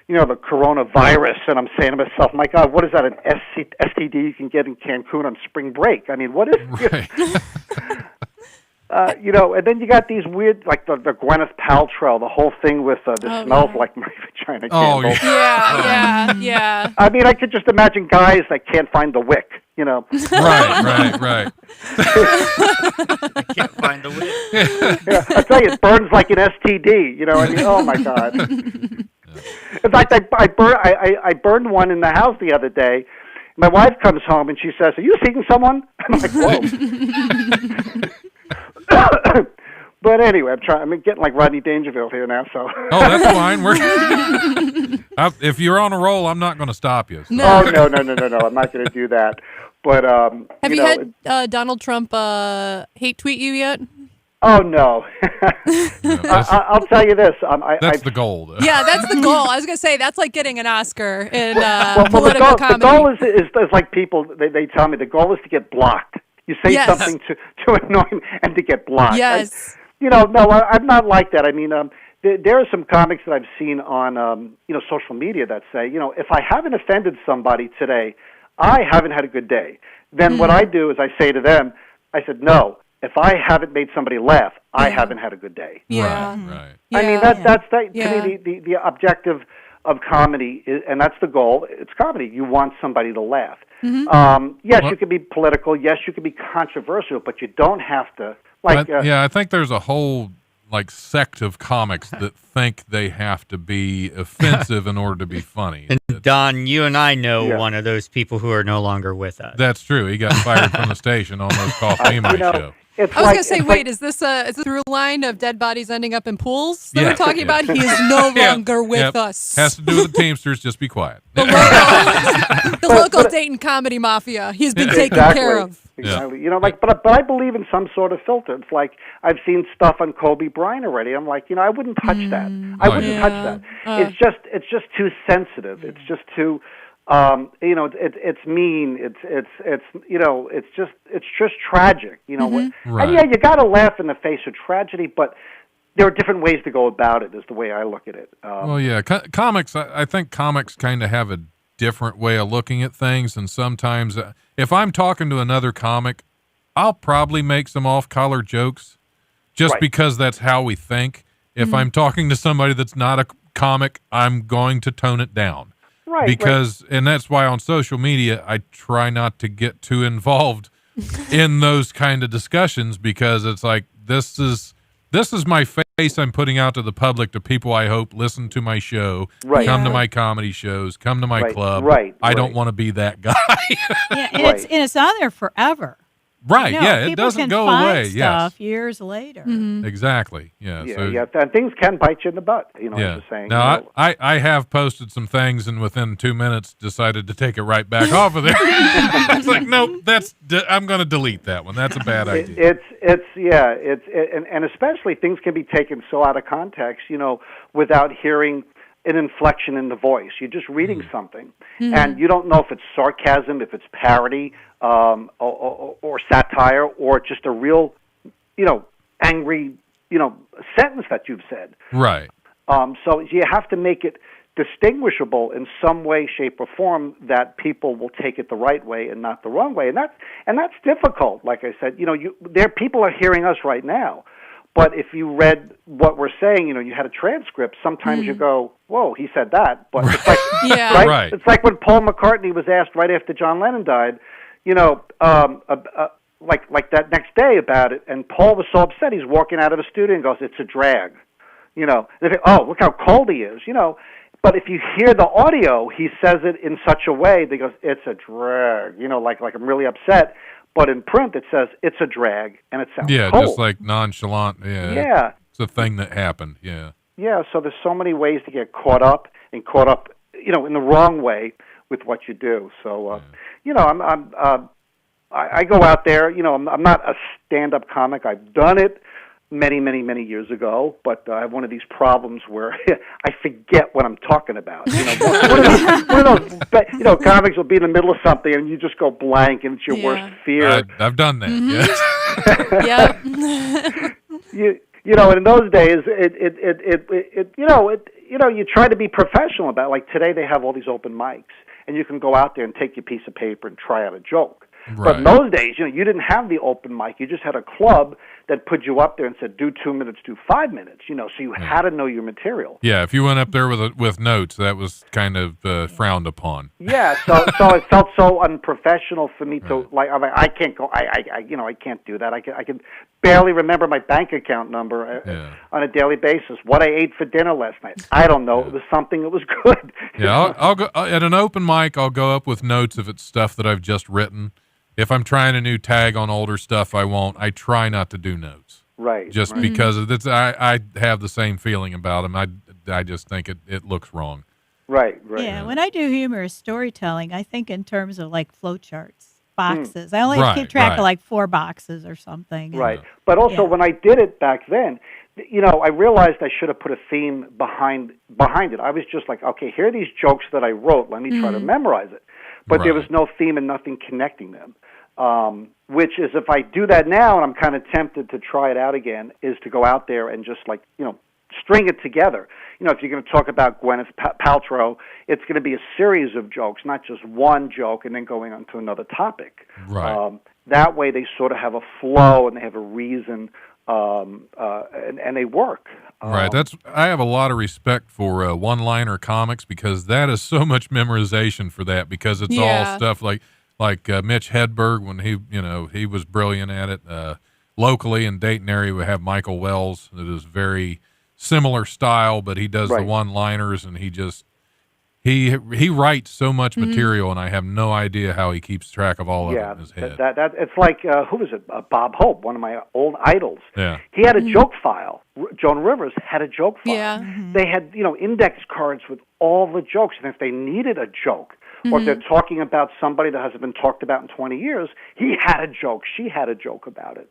you know, the coronavirus, and I'm saying to myself, my God, what is that, an STD you can get in Cancun on spring break? I mean, what is this? You know, and then you got these weird, like the Gwyneth Paltrow, the whole thing with this smells like my vagina candle. Yeah. I mean, I could just imagine guys that can't find the wick, you know. Right. I can't find the wick. Yeah, I tell you, it burns like an STD, you know. I mean, oh my God. In fact, I burned one in the house the other day. My wife comes home and she says, "Are you seeing someone?" I'm like, "Whoa." But anyway, I'm getting like Rodney Dangerfield here now. So. Oh, that's fine. If you're on a roll, I'm not going to stop you. So. No. Oh, no. I'm not going to do that. But have you had Donald Trump hate tweet you yet? Oh no. I'll tell you this. That's the goal, though. Yeah, that's the goal. I was going to say that's like getting an Oscar in political comedy. The goal is like people. They tell me the goal is to get blocked. You say something to annoy me and to get blocked. Yes. I'm not like that. I mean, there are some comics that I've seen on, social media that say, if I haven't offended somebody today, I haven't had a good day. Then what I do is I say to them, I said, no, if I haven't made somebody laugh, I haven't had a good day. Yeah. Right. I mean, that's to me the objective of comedy, and that's the goal. It's comedy. You want somebody to laugh. Yes, you can be political. Yes, you can be controversial, but you don't have to. I think there's a whole sect of comics that think they have to be offensive in order to be funny. And Don, you and I know one of those people who are no longer with us. That's true. He got fired from the station, almost cost me my show. I was going to say, wait, is this a through line of dead bodies ending up in pools that we're talking about? He is no longer with us. Has to do with the Teamsters. Just be quiet. The local Dayton comedy mafia. He's been taken care of. Exactly. But I believe in some sort of filter. It's like I've seen stuff on Kobe Bryant already. I'm like, I wouldn't touch that. I wouldn't touch that. It's just too sensitive. It's just too. It's mean. It's just tragic. Right. And you got to laugh in the face of tragedy, but there are different ways to go about it. Is the way I look at it. Comics. I think comics kind of have a different way of looking at things, and sometimes if I'm talking to another comic, I'll probably make some off-collar jokes, just because that's how we think. If I'm talking to somebody that's not a comic, I'm going to tone it down. And that's why on social media, I try not to get too involved in those kind of discussions, because it's like, this is my face I'm putting out to the public, to people I hope listen to my show, come to my comedy shows, come to my club. I don't want to be that guy. It's on there forever. Right, it doesn't go away. Stuff years later. Exactly. Yeah. And things can bite you in the butt. What I'm saying. Now, I have posted some things, and within 2 minutes decided to take it right back off of there. It's like, nope, I'm going to delete that one. That's a bad idea. And especially things can be taken so out of context, without hearing an inflection in the voice. You're just reading something, and you don't know if it's sarcasm, if it's parody, or satire, or just a real, angry, sentence that you've said. Right. So you have to make it distinguishable in some way, shape, or form that people will take it the right way and not the wrong way, and that's difficult. Like I said, people are hearing us right now. But if you read what we're saying, you had a transcript, sometimes you go, whoa, he said that. But it's like, right? It's like when Paul McCartney was asked right after John Lennon died, like that next day about it, and Paul was so upset, he's walking out of the studio and goes, it's a drag. They think, oh, look how cold he is, But if you hear the audio, he says it in such a way that goes, it's a drag, like I'm really upset. But in print, it says it's a drag, and it sounds cold. Just like nonchalant. Yeah. It's a thing that happened. Yeah. Yeah. So there's so many ways to get caught up, in the wrong way with what you do. So, I go out there. I'm not a stand-up comic. I've done it many, many, many years ago, but I have one of these problems where I forget what I'm talking about. One of those, comics will be in the middle of something and you just go blank, and it's your worst fear. I've done that. Yes. And in those days, you try to be professional about it. Like today, they have all these open mics, and you can go out there and take your piece of paper and try out a joke. Right. But in those days, you didn't have the open mic. You just had a club that put you up there and said, do 2 minutes, do 5 minutes, so you had to know your material. Yeah, if you went up there with notes, that was kind of frowned upon. Yeah, so it felt so unprofessional for me to, I'm like, I can't go, I can't do that. I can barely remember my bank account number on a daily basis. What I ate for dinner last night, I don't know. It was something that was good. Yeah, I'll go at an open mic. I'll go up with notes if it's stuff that I've just written. If I'm trying a new tag on older stuff, I won't. I try not to do notes. Right. Just because of this, I have the same feeling about them. I just think it looks wrong. Right. Yeah, when I do humorous storytelling, I think in terms of like flowcharts, boxes. I only keep track of like 4 boxes or something. Right. But also when I did it back then, I realized I should have put a theme behind it. I was just like, okay, here are these jokes that I wrote. Let me try to memorize it. But there was no theme and nothing connecting them. Which is, if I do that now, and I'm kind of tempted to try it out again, is to go out there and just string it together. If you're going to talk about Gwyneth Paltrow, it's going to be a series of jokes, not just one joke and then going on to another topic. Right. That way they sort of have a flow and they have a reason, and they work. Right. I have a lot of respect for one-liner comics, because that is so much memorization for that, because it's all stuff like Mitch Hedberg, when he was brilliant at it. Locally in Dayton area, we have Michael Wells that is very similar style, but he does the one-liners, and he writes so much material, and I have no idea how he keeps track of all of it in his head. That it's like who was it? Bob Hope, one of my old idols. Yeah. He had a joke file. Joan Rivers had a joke file. Yeah. They had index cards with all the jokes, and if they needed a joke, or if they're talking about somebody that hasn't been talked about in 20 years, he had a joke. She had a joke about it.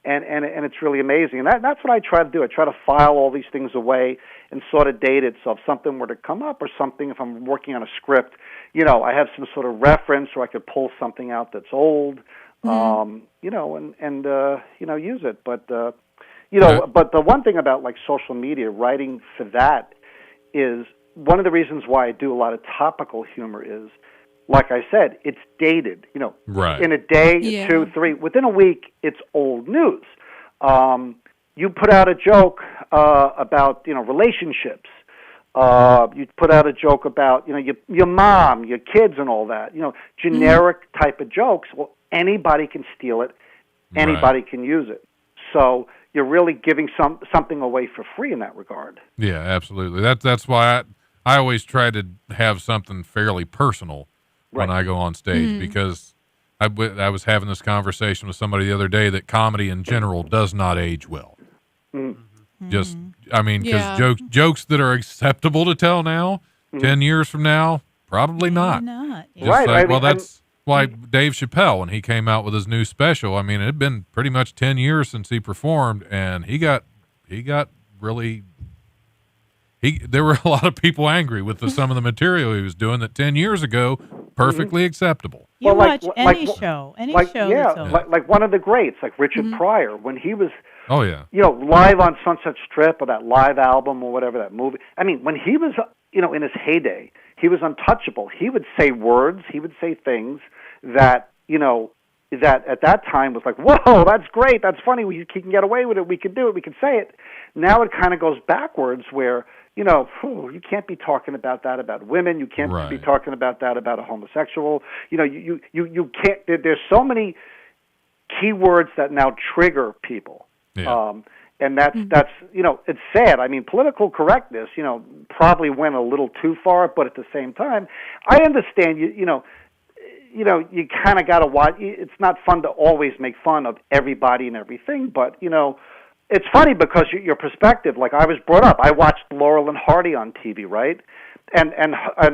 And it's really amazing. And that's what I try to do. I try to file all these things away and sort of date it. So if something were to come up, or something, if I'm working on a script, I have some sort of reference, or I could pull something out that's old, and use it. But but the one thing about like social media, writing for that, is one of the reasons why I do a lot of topical humor is, like I said, it's dated. Right. In a day, 2, 3, within a week, it's old news. You put out a joke about relationships. You put out a joke about your mom, your kids, and all that. Generic type of jokes. Well, anybody can steal it. Anybody can use it. So you're really giving something away for free in that regard. Yeah, absolutely. That's why I always try to have something fairly personal when I go on stage, because I was having this conversation with somebody the other day that comedy in general does not age well. Just, because jokes that are acceptable to tell now, 10 years from now, probably not. That's why Dave Chappelle, when he came out with his new special, it had been pretty much 10 years since he performed, and he got really... there were a lot of people angry with some of the material he was doing that 10 years ago, perfectly acceptable. You watch any show. Like one of the greats, like Richard Pryor, when he was, live on Sunset Strip, or that live album, or whatever, that movie. When he was, in his heyday, he was untouchable. He would say words, he would say things that, that at that time was like, whoa, that's great, that's funny, he can get away with it, we can do it, we can say it. Now it kind of goes backwards, where you can't be talking about that about women. You can't be talking about that about a homosexual. You can't. There's so many keywords that now trigger people, and that's it's sad. Political correctness, probably went a little too far, but at the same time, I understand. You kind of got to watch. It's not fun to always make fun of everybody and everything, but it's funny because your perspective, like I was brought up, I watched Laurel and Hardy on TV, right? And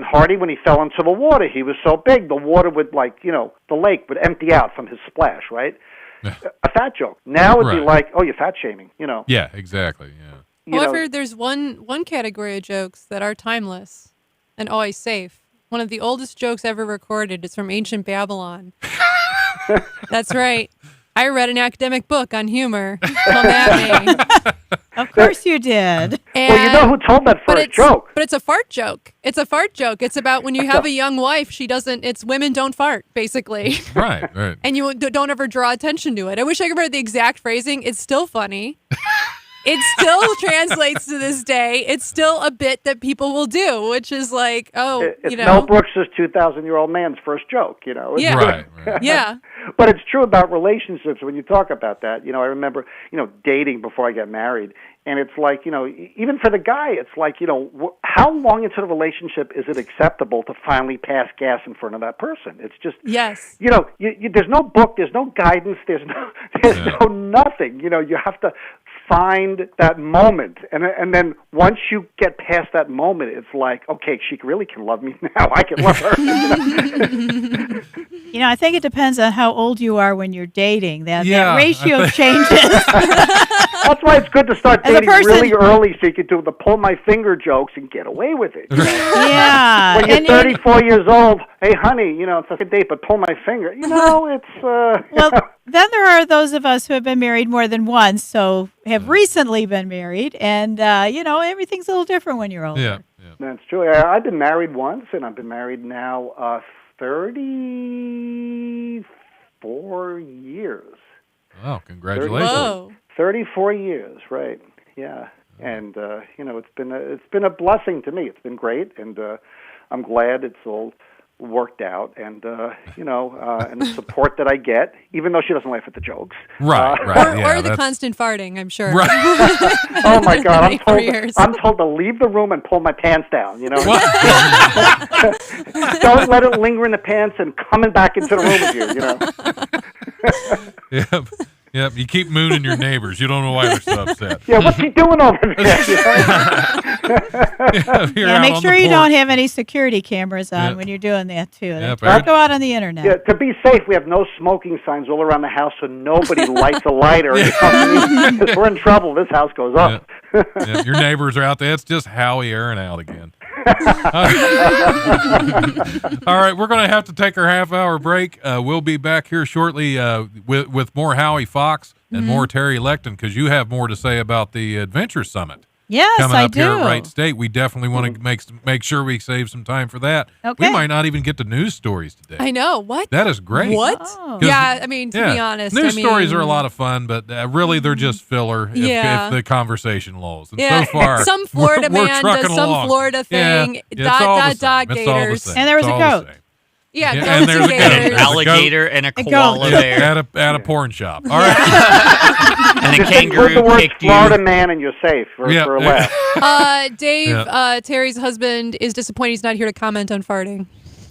Hardy, when he fell into the water, he was so big, the water would the lake would empty out from his splash, right? A fat joke. Now it'd be like, oh, you're fat shaming, Yeah, exactly, yeah. However, there's one category of jokes that are timeless and always safe. One of the oldest jokes ever recorded is from ancient Babylon. That's right. I read an academic book on humor. Come at me. Of course you did. Well, you know who told that first joke? But it's a fart joke. It's a fart joke. It's about when you have a young wife, she doesn't, it's women don't fart, basically. Right. And you don't ever draw attention to it. I wish I could remember the exact phrasing. It's still funny. It still translates to this day. It's still a bit that people will do, which is like, it's Mel Brooks' 2,000-year-old man's first joke, you know. Yeah. Right. Yeah. But it's true about relationships when you talk about that. You know, I remember, dating before I got married. And it's like, even for the guy, it's like, how long into the relationship is it acceptable to finally pass gas in front of that person? It's just, yes. There's no book, there's no guidance, there's no nothing. You have to find that moment. And then once you get past that moment, it's like, okay, she really can love me now. I can love her. I think it depends on how old you are when you're dating. That ratio changes. That's why it's good to start dating really early so you can do the pull my finger jokes and get away with it. Yeah. When you're 34 years old, hey, honey, it's a good date, but pull my finger. It's... Well, then there are those of us who have been married more than once, so have recently been married, and, everything's a little different when you're older. Yeah. That's true. I've been married once, and I've been married now 34 years. Oh, congratulations. Whoa. 34 years, right. Yeah. And, it's been a blessing to me. It's been great, and I'm glad it's all worked out, and, and the support that I get, even though she doesn't laugh at the jokes. Right. Or the constant farting, I'm sure. Right. Oh, my God. I'm told to leave the room and pull my pants down, Don't let it linger in the pants and coming back into the room with you, Yep, you keep mooning your neighbors. You don't know why they're so upset. Yeah, what's he doing over there? Make sure you don't have any security cameras on when you're doing that, too. Don't go out on the internet. Yeah, to be safe, we have no smoking signs all around the house so nobody lights a lighter. Because we're in trouble. This house goes up. Your neighbors are out there. It's just Howie airing out again. All right, we're going to have to take our half-hour break. We'll be back here shortly with more Howie Fox and more Terry Lecton, because you have more to say about the Adventure Summit. Yes, coming up I do. Here at Wright State. We definitely want to make sure we save some time for that. Okay. We might not even get to news stories today. I know. What? That is great. What? Oh. Yeah, I mean, to be honest. News stories are a lot of fun, but really they're just filler if the conversation lulls. And so far, some Florida we're man does some along. Florida thing. Dot, Gators. And there was a goat. Yeah, and there's gators. an alligator and a koala there. At a porn shop. All right. And a kangaroo put the word kicked Florida you. man and you're safe for a laugh. Dave, Terry's husband, is disappointed he's not here to comment on farting.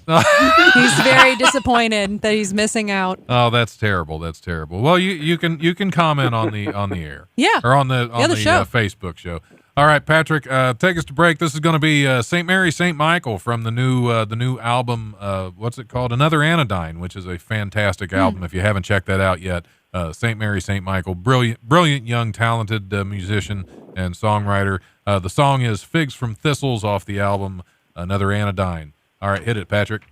He's very disappointed that he's missing out. Oh, that's terrible. That's terrible. Well, you can comment on the air. Yeah. Or on the show. Facebook show. All right, Patrick, take us to break. This is going to be St. Mary, St. Michael from the new album. What's it called? Another Anodyne, which is a fantastic album. If you haven't checked that out yet, St. Mary, St. Michael, brilliant young, talented musician and songwriter. The song is Figs from Thistles off the album Another Anodyne. All right, hit it, Patrick.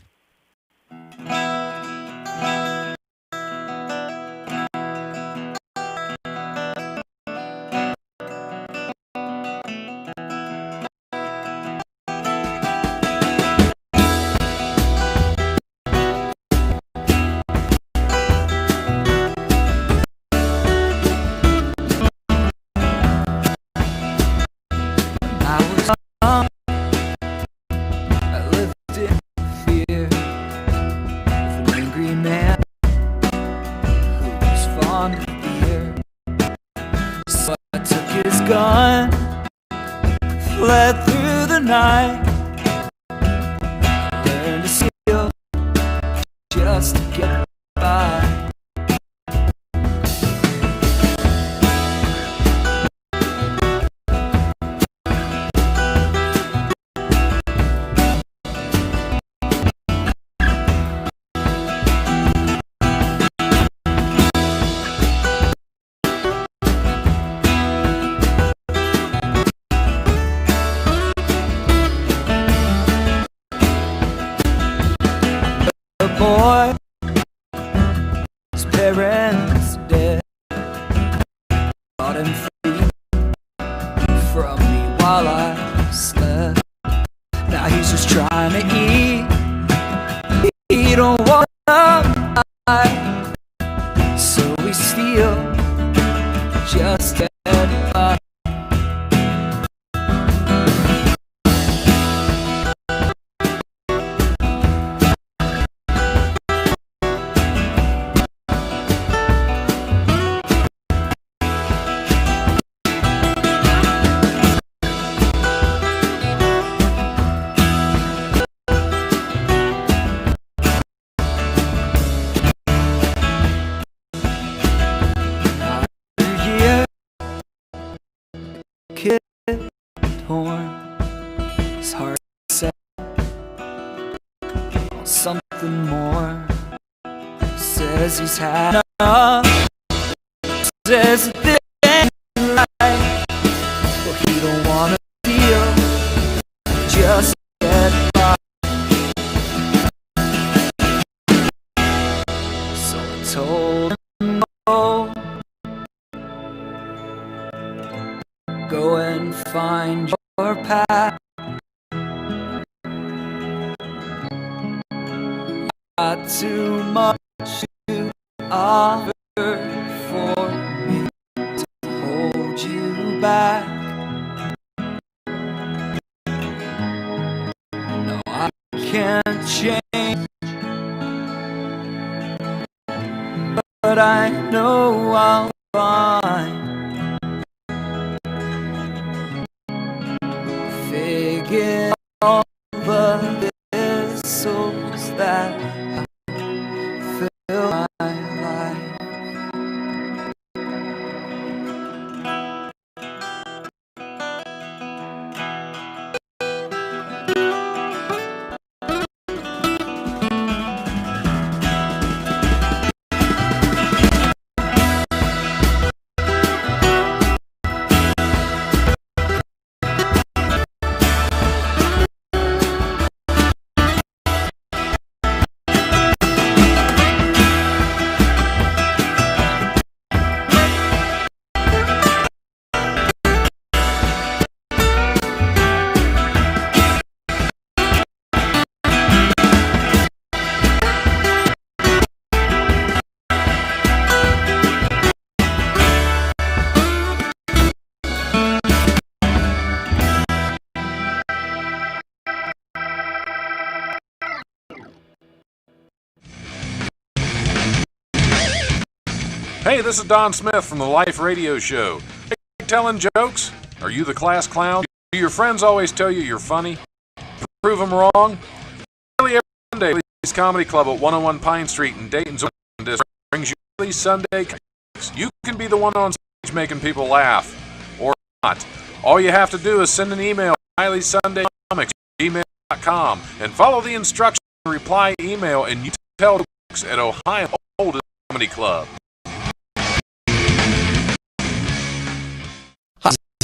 Fled through the night, learned to steal just to get by. Boy, his parents So we steal just to get by. Torn, his heart set on something more. Says he's had enough. Says that this ain't right. Well, he don't wanna deal, just get by. So I told him no. Go and find your path. Not too much to offer for me to hold you back. No, I can't change, but I know I'll find. Figure all the thistles that fill my life. Hey, this is Don Smith from the Life Radio Show. Hey, telling jokes? Are you the class clown? Do your friends always tell you you're funny? Prove them wrong? Every Sunday, Wiley's Comedy Club at 101 Pine Street in Dayton's District brings you Wiley's Sunday Comics. You can be the one on stage making people laugh, or not. All you have to do is send an email to Wiley'sSundayComics@gmail.com and follow the instructions to reply email, and you tell jokes at Ohio's oldest comedy club.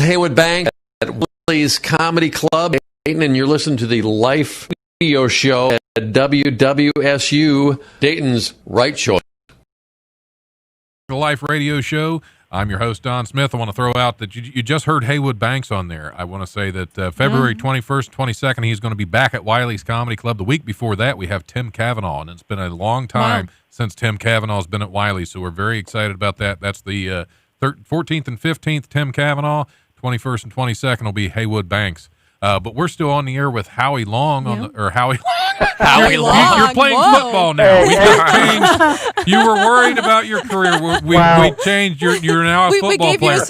Haywood Banks at Wiley's Comedy Club, and you're listening to the Life Radio Show at WWSU, Dayton's Right Choice. The Life Radio Show. I'm your host, Don Smith. I want to throw out that you just heard Haywood Banks on there. I want to say that February 21st, 22nd, he's going to be back at Wiley's Comedy Club. The week before that, we have Tim Cavanaugh, and it's been a long time since Tim Cavanaugh's been at Wiley, so we're very excited about that. That's the 14th and 15th, Tim Cavanaugh. 21st and 22nd will be Haywood Banks. But we're still on the air with Howie Long Howie Long. You're playing football now. We just changed. You were worried about your career. We changed. You're now a football player.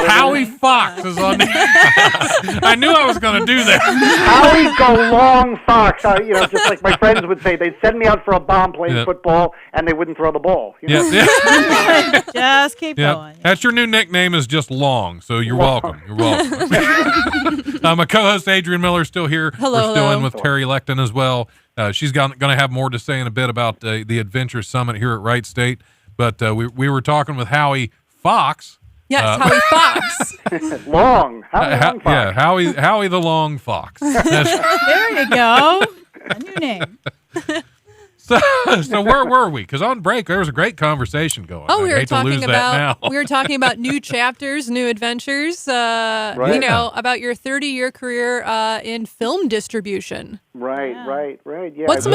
Howie Fox is on there. I knew I was going to do that. Howie go long Fox. Just like my friends would say, they'd send me out for a bomb playing football, and they wouldn't throw the ball. Just keep going. That's your new nickname is just Long, so you're welcome. You're welcome. My co-host Adrian Miller is still here. We're still in with Terry Lecton as well. She's going to have more to say in a bit about the Adventure Summit here at Wright State. But we were talking with Howie Fox. Yes, Howie Fox. Long Fox. Yeah, Howie the Long Fox. There you go. A new name. So where were we? Because on break there was a great conversation going. Oh, we I were hate to lose talking that about now. we were talking about new chapters, new adventures. Right. You know, about your 30-year career in film distribution. Right. Yeah. What's some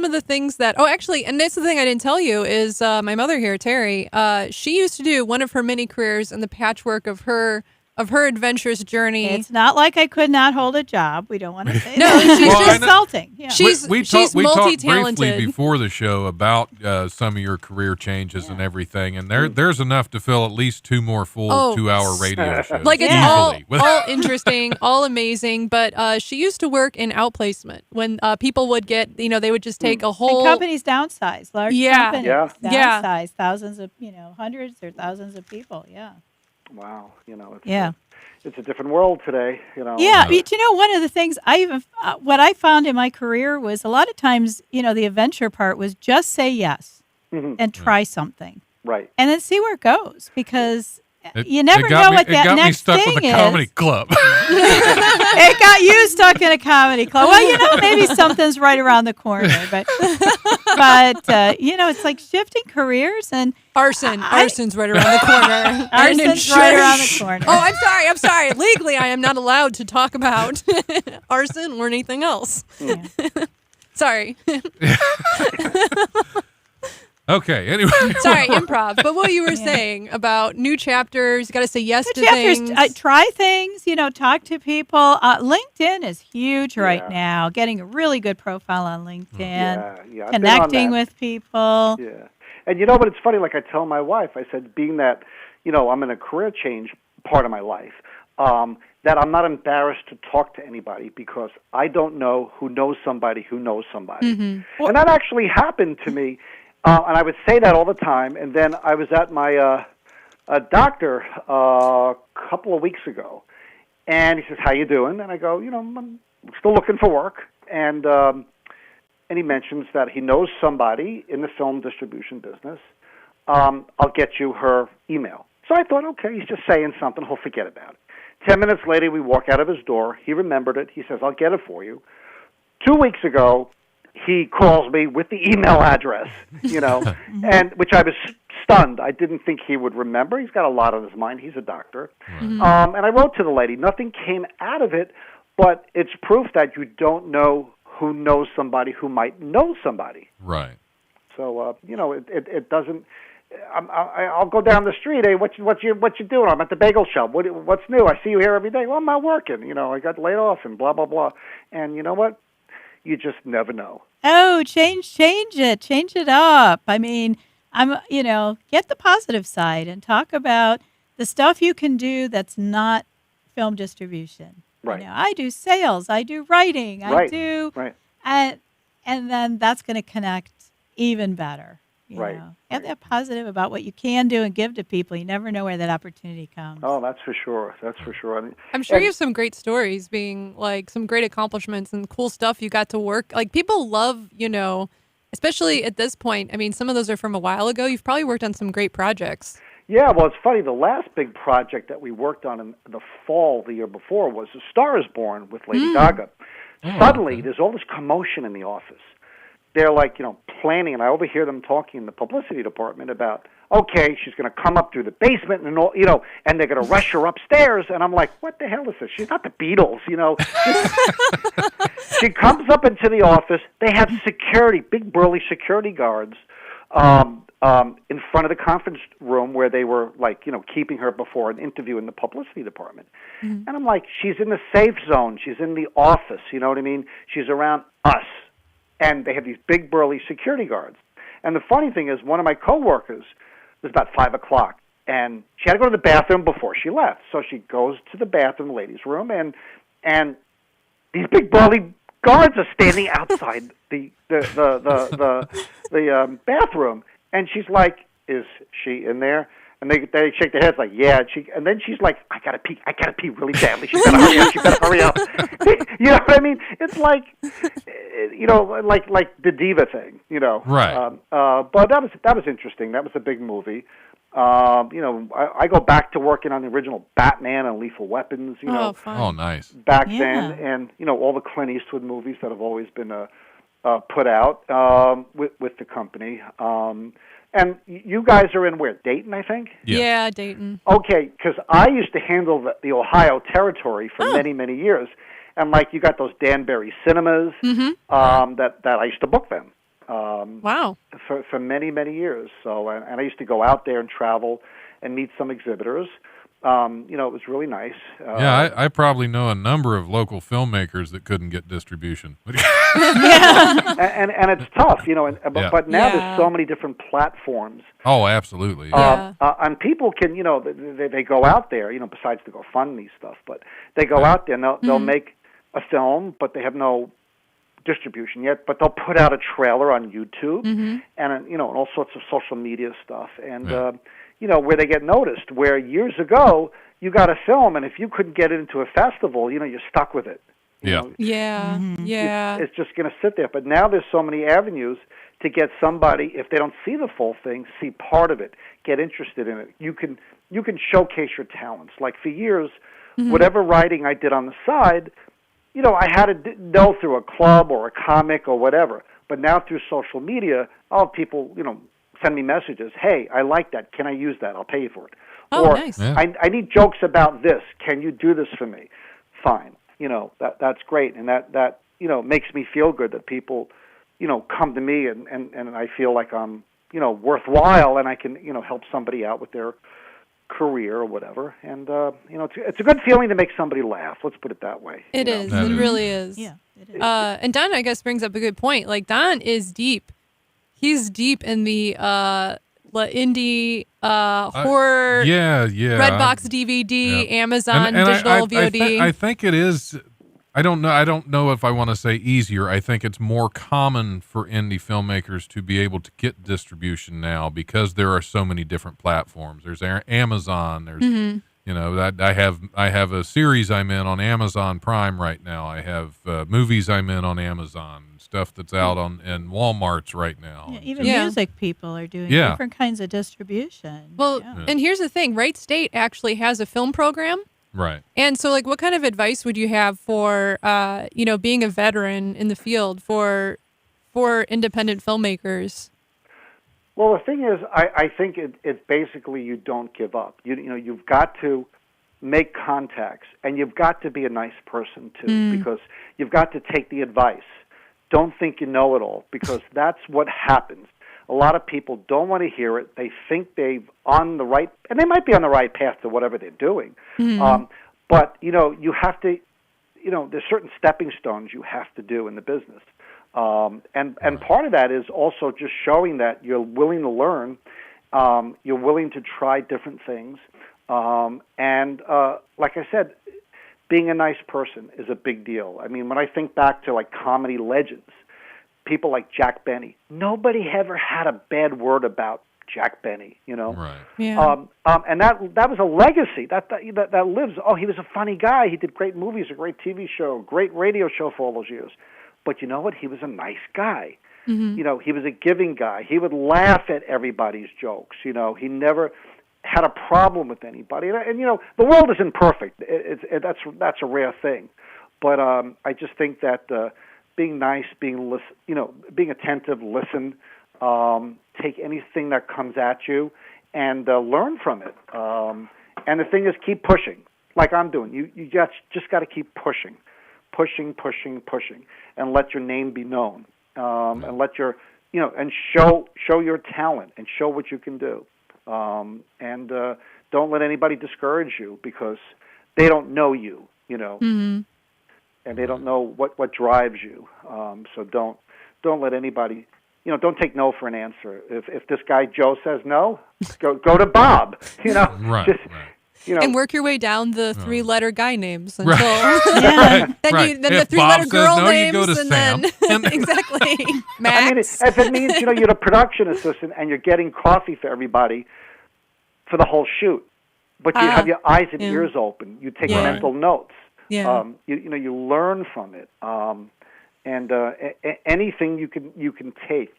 of the things that? Oh, actually, and that's the thing I didn't tell you is my mother here, Terry. She used to do one of her mini careers in the patchwork of her adventurous journey. It's not like I could not hold a job. We don't want to say No, that. she's Just insulting. Yeah. We she's talked multi-talented. briefly before the show about some of your career changes and everything, and there's enough to fill at least 2 more full 2-hour radio shows. Like it's easily. all interesting, all amazing. But she used to work in outplacement when people would get, they would just take a whole And companies downsize, large companies downsize, thousands of, hundreds or thousands of people. Yeah. Wow, It's a different world today, Yeah, but one of the things what I found in my career was a lot of times, the adventure part was just say yes and try something. Right. And then see where it goes, because you never know what that next thing is. It got me stuck thing with a comedy club. It got you stuck in a comedy club. Well, maybe something's right around the corner, but it's like shifting careers and arson's right around the corner. Arson's right around the corner. Oh, I'm sorry. Legally, I am not allowed to talk about arson or anything else. Yeah. Sorry. Okay, anyway. Sorry, improv. But what you were saying about new chapters, you got to say yes to things. Try things, talk to people. LinkedIn is huge right now. Getting a really good profile on LinkedIn. Connecting with people. Yeah. And but it's funny, like I tell my wife, I said, being that, I'm in a career change part of my life, that I'm not embarrassed to talk to anybody because I don't know who knows somebody who knows somebody. Mm-hmm. And that actually happened to me. And I would say that all the time. And then I was at my doctor a couple of weeks ago, and he says, "How you doing?" And I go, "I'm still looking for work." And he mentions that he knows somebody in the film distribution business. I'll get you her email. So I thought, okay, he's just saying something. He'll forget about it. 10 minutes later, we walk out of his door. He remembered it. He says, "I'll get it for you." 2 weeks ago, he calls me with the email address, and which I was stunned. I didn't think he would remember. He's got a lot on his mind. He's a doctor. Mm-hmm. And I wrote to the lady. Nothing came out of it, but it's proof that you don't know who knows somebody who might know somebody. Right. So, it doesn't... I'll go down the street. Hey, what you doing? I'm at the bagel shop. What's new? I see you here every day. Well, I'm not working. I got laid off and blah, blah, blah. And you know what? You just never know. Oh, change it up. I mean, get the positive side and talk about the stuff you can do that's not film distribution. Right. I do sales, I do writing, right. I do, right. And then that's going to connect even better. Right. Get that positive about what you can do and give to people. You never know where that opportunity comes. Oh, that's for sure. I'm sure you have some great stories, being like some great accomplishments and cool stuff you got to work. Like people love, especially at this point. I mean, some of those are from a while ago. You've probably worked on some great projects. Yeah, well, it's funny. The last big project that we worked on in the fall the year before was A Star is Born with Lady Gaga. Suddenly, there's all this commotion in the office. They're like, planning, and I overhear them talking in the publicity department about, okay, she's going to come up through the basement and all, and they're going to rush her upstairs. And I'm like, what the hell is this? She's not the Beatles, She comes up into the office. They have security, big burly security guards, in front of the conference room where they were keeping her before an interview in the publicity department. Mm-hmm. And I'm like, she's in the safe zone. She's in the office. You know what I mean? She's around us. And they have these big burly security guards. And the funny thing is, one of my coworkers, it was about 5 o'clock, and she had to go to the bathroom before she left. So she goes to the bathroom, the ladies' room, and these big burly guards are standing outside the bathroom. And she's like, "Is she in there?" And they shake their heads like, "Yeah." And then she's like, "I gotta pee really badly. She better hurry up. You know what I mean? It's like, like the diva thing, Right. But that was interesting. That was a big movie. I go back to working on the original Batman and Lethal Weapons. Oh, nice. Back then, and all the Clint Eastwood movies that have always been a put out with the company. And you guys are in where? Dayton, I think? Yeah, Dayton. Okay, because I used to handle the Ohio territory for many, many years. And, like, you got those Danbury cinemas that I used to book them. Wow. For many, many years. So, and I used to go out there and travel and meet some exhibitors. It was really nice. I probably know a number of local filmmakers that couldn't get distribution. and it's tough, but now there's so many different platforms. Oh, absolutely. And people can, they go out there, besides the GoFundMe stuff, but they go out there and they'll make a film, but they have no distribution yet, but they'll put out a trailer on YouTube and all sorts of social media stuff. And, where they get noticed, where years ago you got a film and if you couldn't get it into a festival, you're stuck with it. It's just going to sit there. But now there's so many avenues to get somebody, if they don't see the full thing, see part of it, get interested in it. You can showcase your talents. Like for years, whatever writing I did on the side, I had to know through a club or a comic or whatever. But now through social media, I'll have people, send me messages. Hey, I like that. Can I use that? I'll pay you for it. Oh, or nice. I need jokes about this. Can you do this for me? Fine. That's great. And that makes me feel good that people, come to me and I feel like I'm, worthwhile and I can, help somebody out with their career or whatever. And, it's a good feeling to make somebody laugh. Let's put it that way. It is. It really is. Yeah, it is. And Don, I guess, brings up a good point. Like, Don is deep. He's deep in the indie horror, Redbox DVD, Amazon digital VOD. I think it is. I don't know if I want to say easier. I think it's more common for indie filmmakers to be able to get distribution now because there are so many different platforms. There's Amazon. There's I have a series I'm in on Amazon Prime right now. I have movies I'm in on Amazon. Stuff that's out in Walmarts right now. Yeah, even music people are doing different kinds of distribution. Well, and here's the thing. Wright State actually has a film program. Right. And so, like, what kind of advice would you have for, being a veteran in the field for independent filmmakers? Well, the thing is, I think it's basically you don't give up. You've got to make contacts, and you've got to be a nice person, too, because you've got to take the advice. Don't think you know it all, because that's what happens. A lot of people don't want to hear it. They think they're on the right, and they might be on the right path to whatever they're doing. But, you have to, there's certain stepping stones you have to do in the business. And part of that is also just showing that you're willing to learn, you're willing to try different things. And like I said, being a nice person is a big deal. I mean, when I think back to like comedy legends, people like Jack Benny, nobody ever had a bad word about Jack Benny, Right. Yeah. And that was a legacy that lives. Oh, he was a funny guy. He did great movies, a great TV show, great radio show for all those years. But you know what? He was a nice guy. He was a giving guy. He would laugh at everybody's jokes. He never had a problem with anybody. And the world isn't perfect. That's a rare thing. But I just think that being nice, being attentive, listen, take anything that comes at you, and learn from it. And the thing is, keep pushing, like I'm doing. You just got to keep pushing, and let your name be known, and let your and show your talent and show what you can do. And don't let anybody discourage you because they don't know you, and they don't know what drives you. So don't let anybody, don't take no for an answer. If this guy Joe says no, go to Bob. Right. And work your way down the three-letter guy names until then the three-letter girl no, names, you go to and Sam. then exactly Max. I mean, if it means you're a production assistant and you're getting coffee for everybody for the whole shoot, but you have your eyes and ears open, you take mental notes. Yeah. You learn from it, and anything you can take,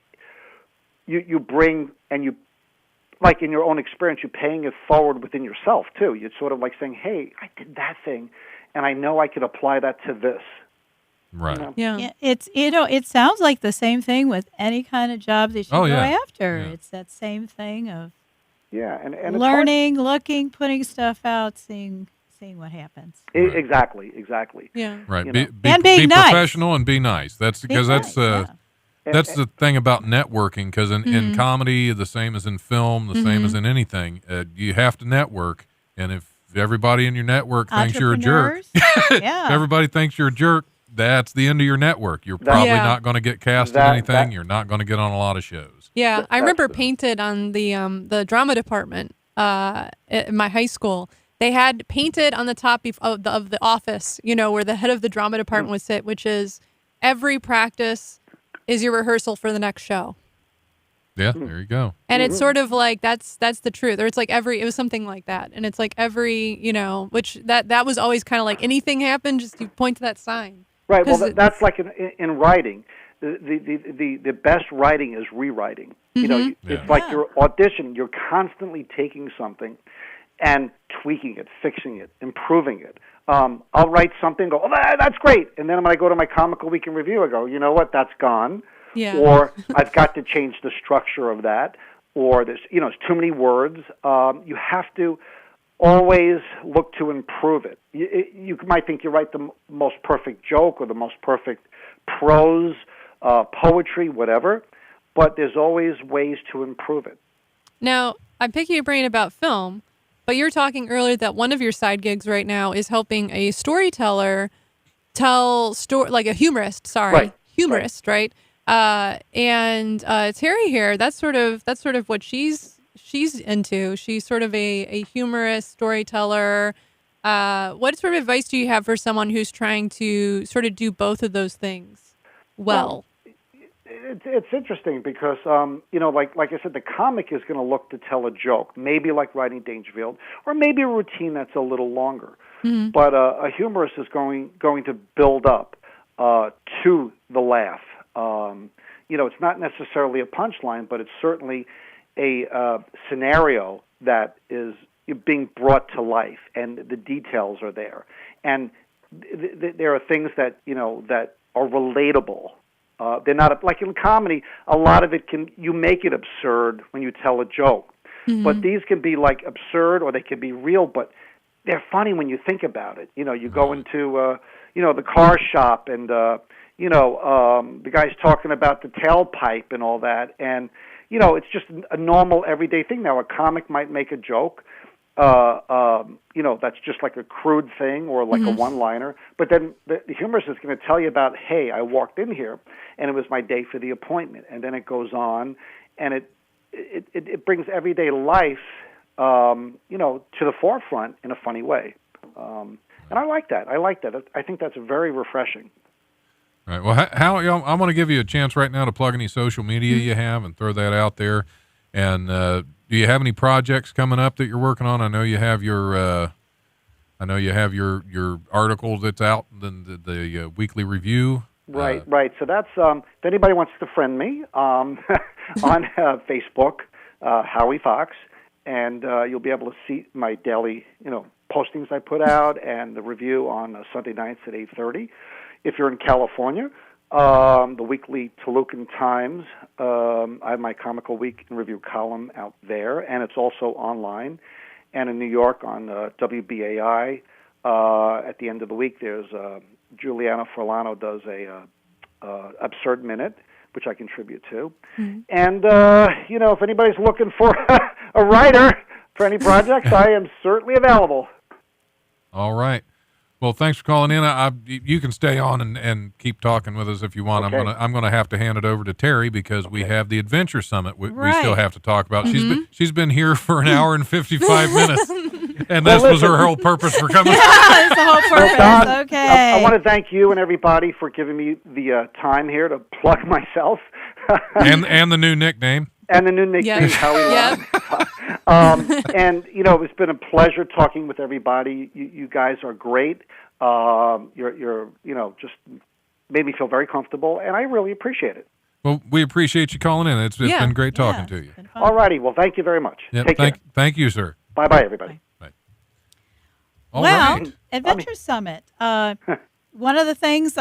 you bring and you. Like in your own experience, you're paying it forward within yourself, too. You're sort of like saying, hey, I did that thing, and I know I could apply that to this. Right. Yeah. It's it sounds like the same thing with any kind of job that you go after. Yeah. It's that same thing of and it's learning, looking, putting stuff out, seeing what happens. Exactly. Yeah. Right. You Be, know. be, And being be nice. professional and be nice. That's because that's the thing about networking. Because in comedy, the same as in film, the same as in anything, you have to network. And if everybody in your network thinks you're a jerk, if everybody thinks you're a jerk, that's the end of your network. You're probably not going to get cast in anything. You're not going to get on a lot of shows. Yeah, I remember Painted on the drama department in my high school. They had Painted on the top of the office, where the head of the drama department would sit, which is every practice is your rehearsal for the next show. Yeah, there you go. And it's sort of like that's the truth. Or it's like it was something like that. And it's like which that was always kind of like anything happened, just you point to that sign. Right. Well, that's like in writing. The best writing is rewriting. It's like your audition. You're constantly taking something and tweaking it, fixing it, improving it. I'll write something, go, that's great. And then when I go to my Comical Week in Review, I go, you know what, that's gone. Yeah. Or I've got to change the structure of that. Or there's, it's too many words. You have to always look to improve it. You might think you write the most perfect joke or the most perfect prose, poetry, whatever, but there's always ways to improve it. Now, I'm picking your brain about film, but you were talking earlier that one of your side gigs right now is helping a storyteller tell like a humorist. Humorist, right? And Terry here, that's sort of what she's into. She's sort of a humorist storyteller. What sort of advice do you have for someone who's trying to sort of do both of those things well? It's interesting because like I said, the comic is going to look to tell a joke, maybe like Rodney Dangerfield, or maybe a routine that's a little longer. Mm-hmm. But a humorist is going to build up to the laugh. It's not necessarily a punchline, but it's certainly a scenario that is being brought to life, and the details are there, and there are things that that are relatable. They're not like in comedy. A lot of it you make it absurd when you tell a joke, but these can be like absurd or they can be real, but they're funny when you think about it. You go into the car shop and the guy's talking about the tailpipe and all that, and it's just a normal everyday thing. Now a comic might make a joke, that's just like a crude thing or like a one-liner. But then the humorist is going to tell you about, hey, I walked in here and it was my day for the appointment, and then it goes on, and it brings everyday life, to the forefront in a funny way. And I like that. I think that's very refreshing. Right. Well, how I'm going to give you a chance right now to plug any social media you have and throw that out there. And do you have any projects coming up that you're working on? I know you have your article that's out, the weekly review. Right. So that's if anybody wants to friend me on Facebook, Howie Fox, and you'll be able to see my daily postings I put out and the review on Sunday nights at 8:30. If you're in California, the weekly Tolucan Times, I have my Comical Week in Review column out there, and it's also online. And in New York on WBAI, at the end of the week, there's Juliana Forlano does a Absurd Minute, which I contribute to. And, if anybody's looking for a writer for any projects, I am certainly available. All right. Well, thanks for calling in. You can stay on and keep talking with us if you want. Okay. I'm gonna have to hand it over to Terry because we have the Adventure Summit we still have to talk about. She's been here for an hour and 55 minutes, and this was her whole purpose for coming. That's the whole purpose. Don, Okay. I want to thank you and everybody for giving me the time here to plug myself. and the new nickname. And the new nickname, Howie Long. And it's been a pleasure talking with everybody. You guys are great. You're just made me feel very comfortable, and I really appreciate it. Well, we appreciate you calling in. It's been great talking to you. All righty. Well, thank you very much. Yep, Take care. Thank you, sir. Bye, everybody. Bye. Adventure Summit. One of the things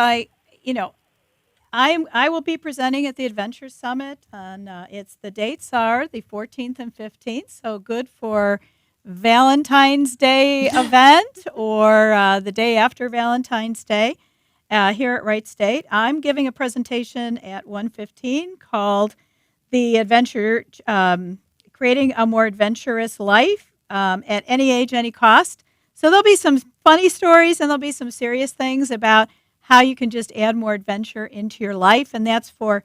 I will be presenting at the Adventure Summit on the dates are the 14th and 15th, so good for Valentine's Day event or the day after Valentine's Day here at Wright State. I'm giving a presentation at 1:15 called The Adventure, Creating a More Adventurous Life at Any Age, Any Cost. So there'll be some funny stories and there'll be some serious things about how you can just add more adventure into your life, and that's for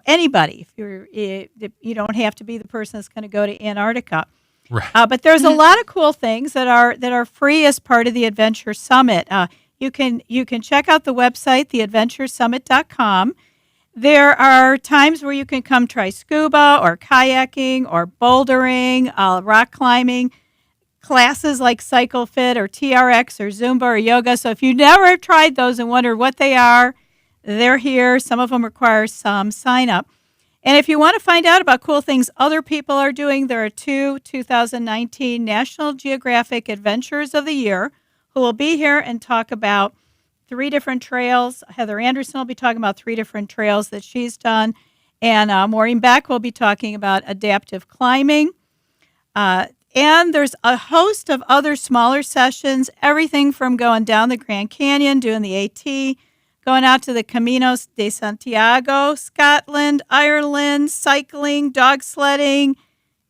anybody. You don't have to be the person that's going to go to Antarctica. Right. But there's a lot of cool things that are free as part of the Adventure Summit. You can check out the website, theadventuresummit.com. There are times where you can come try scuba or kayaking or bouldering, rock climbing, classes like Cycle Fit or TRX or Zumba or yoga. So if you never tried those and wondered what they are, they're here. Some of them require some sign up. And if you want to find out about cool things other people are doing, there are 2019 National Geographic Adventures of the Year who will be here and talk about 3 different trails. Heather Anderson will be talking about 3 different trails that she's done. And Maureen Beck will be talking about adaptive climbing. And there's a host of other smaller sessions, everything from going down the Grand Canyon, doing the AT, going out to the Caminos de Santiago, Scotland, Ireland, cycling, dog sledding,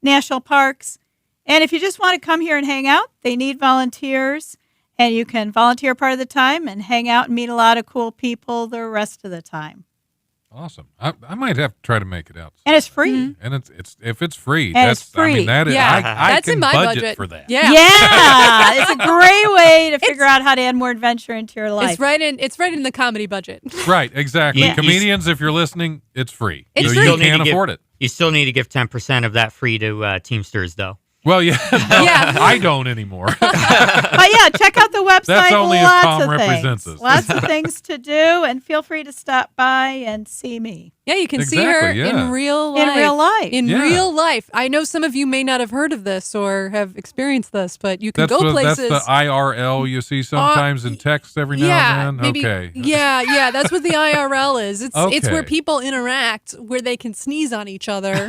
national parks. And if you just want to come here and hang out, they need volunteers. And you can volunteer part of the time and hang out and meet a lot of cool people the rest of the time. Awesome. I might have to try to make it out. And it's free. And it's if it's free, And that's it's free. I mean that is I That's can in my budget for that. Yeah. Yeah, it's a great way to figure out how to add more adventure into your life. It's right in the comedy budget. Right, exactly. Yeah. Comedians, if you're listening, it's free. It's so free. you You can't afford it. You still need to give 10% of that free to Teamsters, though. Well, yeah, no, Yeah. I don't anymore. But yeah, check out the website. That's only if Lots Tom of represents things. us. Lots of things to do, and feel free to stop by and see me. Yeah, you can see her Exactly, yeah. in real life. In real life. In Yeah. real life. I know some of you may not have heard of this or have experienced this, but you can That's go the, places. that's the IRL you see sometimes in text every now yeah, and then. maybe, Okay. Yeah, that's what the IRL is. It's Okay. where people interact, where they can sneeze on each other.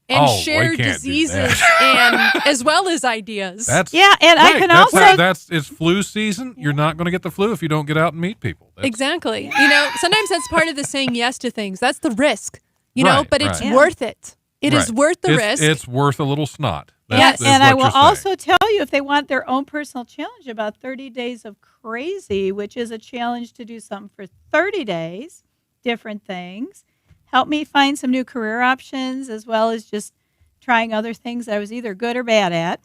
And Oh, we share can't do diseases that. and as well as ideas. That's Yeah, and I can that's also that's it's flu season. You're not going to get the flu if you don't get out and meet people. That's- Exactly. Sometimes that's part of the saying yes to things. That's the risk, Right, but it's right. worth it. It is Right. worth the It's- risk. It's worth a little snot. Yes, That's and what I will you're saying. also tell you if they want their own personal challenge about 30 Days of Crazy, which is a challenge to do something for 30 days, different things. Help me find some new career options as well as just trying other things that I was either good or bad at.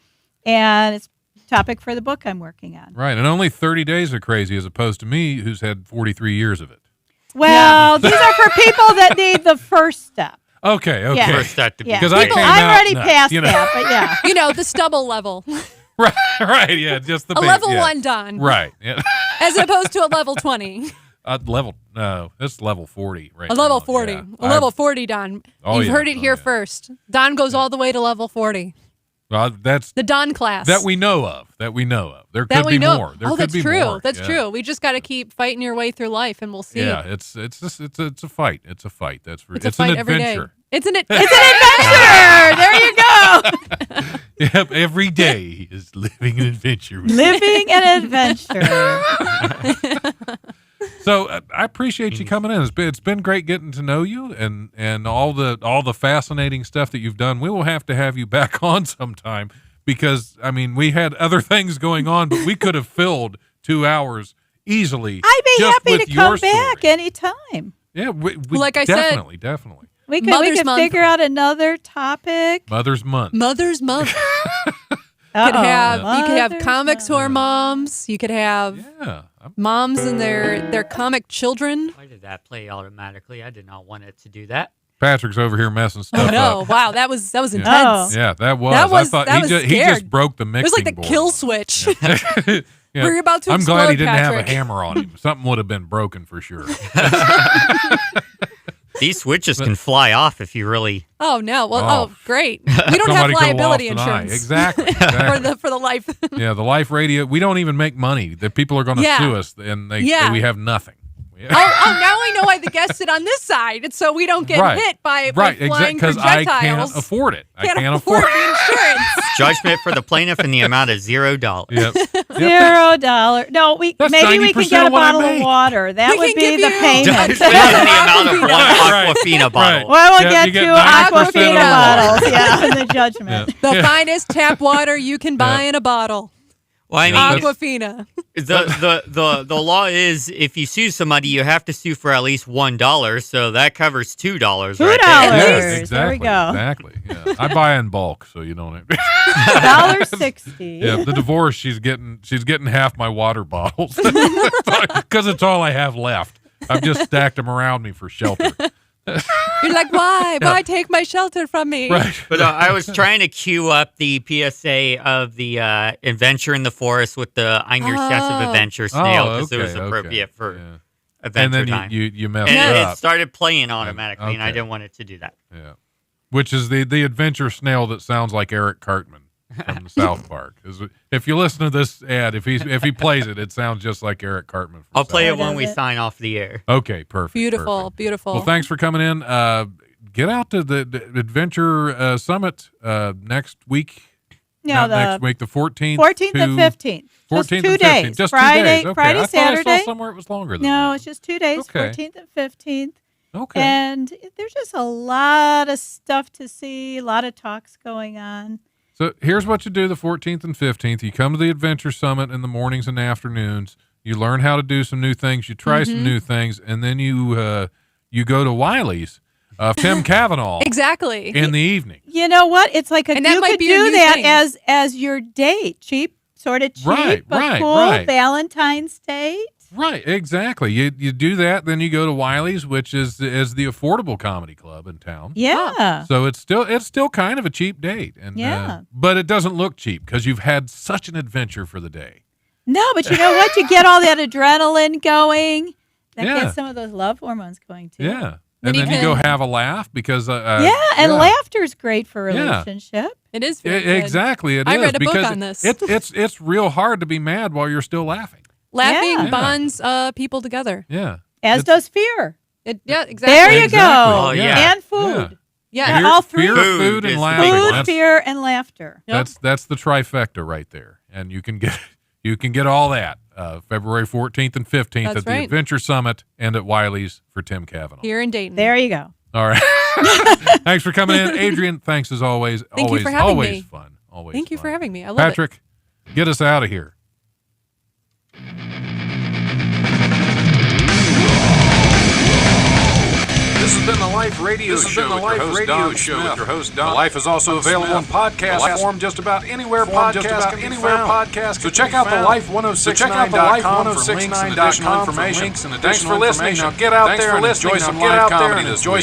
And it's a topic for the book I'm working on. Right, and only 30 days are crazy as opposed to me who's had 43 years of it. Well, these are for people that need the first step. Okay. Yeah. First step to be. Yeah, Because I people, came I'm out already nuts, past you know. that, but yeah. the stubble level. right, yeah, just the A big- level yeah. 1 done. Right, yeah. As opposed to a level 20. It's level 40 right A level now, 40. yeah. A level 40, Don. Oh, You've yeah. heard it Oh, here yeah. first. Don goes all the way to level 40. Well, that's The Don class. that we know of. There That could we be know. more. There oh, could that's be true. more. That's yeah. true. We just got to keep fighting your way through life, and we'll see. Yeah, it's a fight. It's a fight. That's for It's a an fight every day. adventure. It's an It's an adventure. There you go. Yep, every day is living an adventure. Living an adventure. So I appreciate you coming in. It's been great getting to know you and all the fascinating stuff that you've done. We will have to have you back on sometime because I mean we had other things going on, but we could have filled 2 hours easily. I'd be just happy with to your come story. back anytime. Yeah, we Like I said- definitely. We Mother's could Month. figure out another topic. Mother's Month. Mother's Month. You could have comics who are moms. You could have Yeah. moms and their comic children. Why did that play automatically? I did not want it to do that. Patrick's over here messing stuff Oh no! up. Wow, that was Yeah. intense. Yeah, that was. That was- I thought that he was just scared. broke the It mixing was like the board. kill switch. Yeah. We're about to I'm glad he explode, didn't have a Patrick. hammer on him. Something would have been broken for sure. These switches can fly off if you really. Oh no! Well, Oh. great. We don't have Somebody could have liability lost an eye. insurance. Exactly. for the life. Yeah, the life radio. We don't even make money. The people are going to Yeah. sue us, and Yeah. we have nothing. Oh, now I know why the guests sit on this side, and so we don't get hit by flying because projectiles. I can't afford it. I can't afford afford the insurance. Judgment for the plaintiff in the amount of $0. Yep. $0. No, maybe we can get a bottle of water. That would be the payment. Judgment in the amount of one Aquafina bottle. Well, we'll get 2 Aquafina bottles. Yeah, in the judgment. The finest tap water you can buy in a bottle. Well, I mean, Aquafina. The law is if you sue somebody, you have to sue for at least $1, so that covers $2. $2. Right there. Exactly. There we go. Exactly. Yeah. I buy in bulk, so you don't. $1.60. Yeah, the divorce. She's getting half my water bottles because it's all I have left. I've just stacked them around me for shelter. You're like, why? Why take my shelter from me? Right. But I was trying to queue up the PSA of the adventure in the forest with the I'm Your Obsessive Adventure snail because it was appropriate for adventure and then time. you messed and it up. It started playing automatically, and I didn't want it to do that. Yeah. Which is the adventure snail that sounds like Eric Cartman from South Park. If you listen to this ad, if he plays it, it sounds just like Eric Cartman. I'll play it when we sign off the air. Okay, perfect. Beautiful, beautiful. Well, thanks for coming in. Get out to the Adventure Summit next week. No, next week, the 14th. 14th and 15th. 14th just 2 and 15th. days. Just Friday, 2 days. Okay. Friday, I Saturday. thought I saw somewhere it was longer than that. No, it's just 2 days, Okay. 14th and 15th. Okay. And there's just a lot of stuff to see, a lot of talks going on. So here's what you do the 14th and 15th. You come to the Adventure Summit in the mornings and afternoons. You learn how to do some new things. You try some new things. And then you go to Wiley's, Tim Cavanaugh. Exactly. In the evening. You know what? It's like you could do that thing. as your date. Sort of cheap, Right, but right, cool. right. Valentine's date. Right, exactly. You do that, then you go to Wiley's, which is the affordable comedy club in town. Yeah. So it's still kind of a cheap date, and but it doesn't look cheap because you've had such an adventure for the day. No, but you know what? You get all that adrenaline going. That Yeah. gets some of those love hormones going too. Yeah, and then you go have a laugh because and laughter's great for a relationship. It is very good. Exactly. It I is read a book because on this. It's real hard to be mad while you're still laughing. Laughing bonds people together. Yeah. As does fear. Yeah, exactly. There you Exactly. go. Oh, yeah. And food. Yeah, Fear, all three. Food, and laughing. Food, fear, and laughter. That's the trifecta right there, and you can get all that February 14th and 15th That's at the right. Adventure Summit and at Wiley's for Tim Cavanaugh. Here in Dayton. There you go. All right. Thanks for coming in, Adrian. Thanks as always. Thank you for having me. Fun. Always. Thank you fun. for having me. I love Patrick, get us out of here. This has been the Life Radio Show. With your host Don. Life is also available in podcast form just about anywhere podcasts can be found. So check out the Life1069.com for links and additional information. Thanks for listening. Now get out there and enjoy some live comedy this week.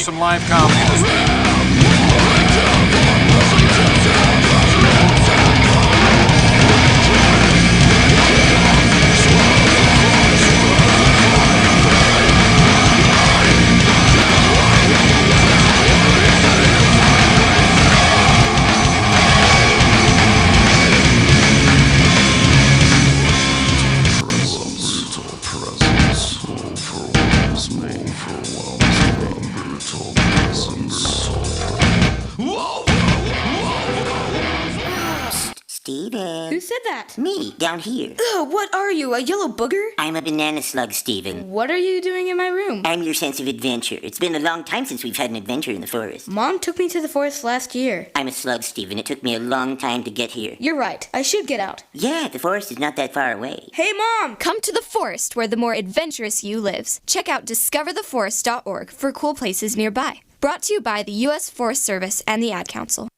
Steven. Who said that? Me, down here. Ugh, what are you, a yellow booger? I'm a banana slug, Steven. What are you doing in my room? I'm your sense of adventure. It's been a long time since we've had an adventure in the forest. Mom took me to the forest last year. I'm a slug, Steven. It took me a long time to get here. You're right. I should get out. Yeah, the forest is not that far away. Hey, Mom! Come to the forest where the more adventurous you lives. Check out discovertheforest.org for cool places nearby. Brought to you by the U.S. Forest Service and the Ad Council.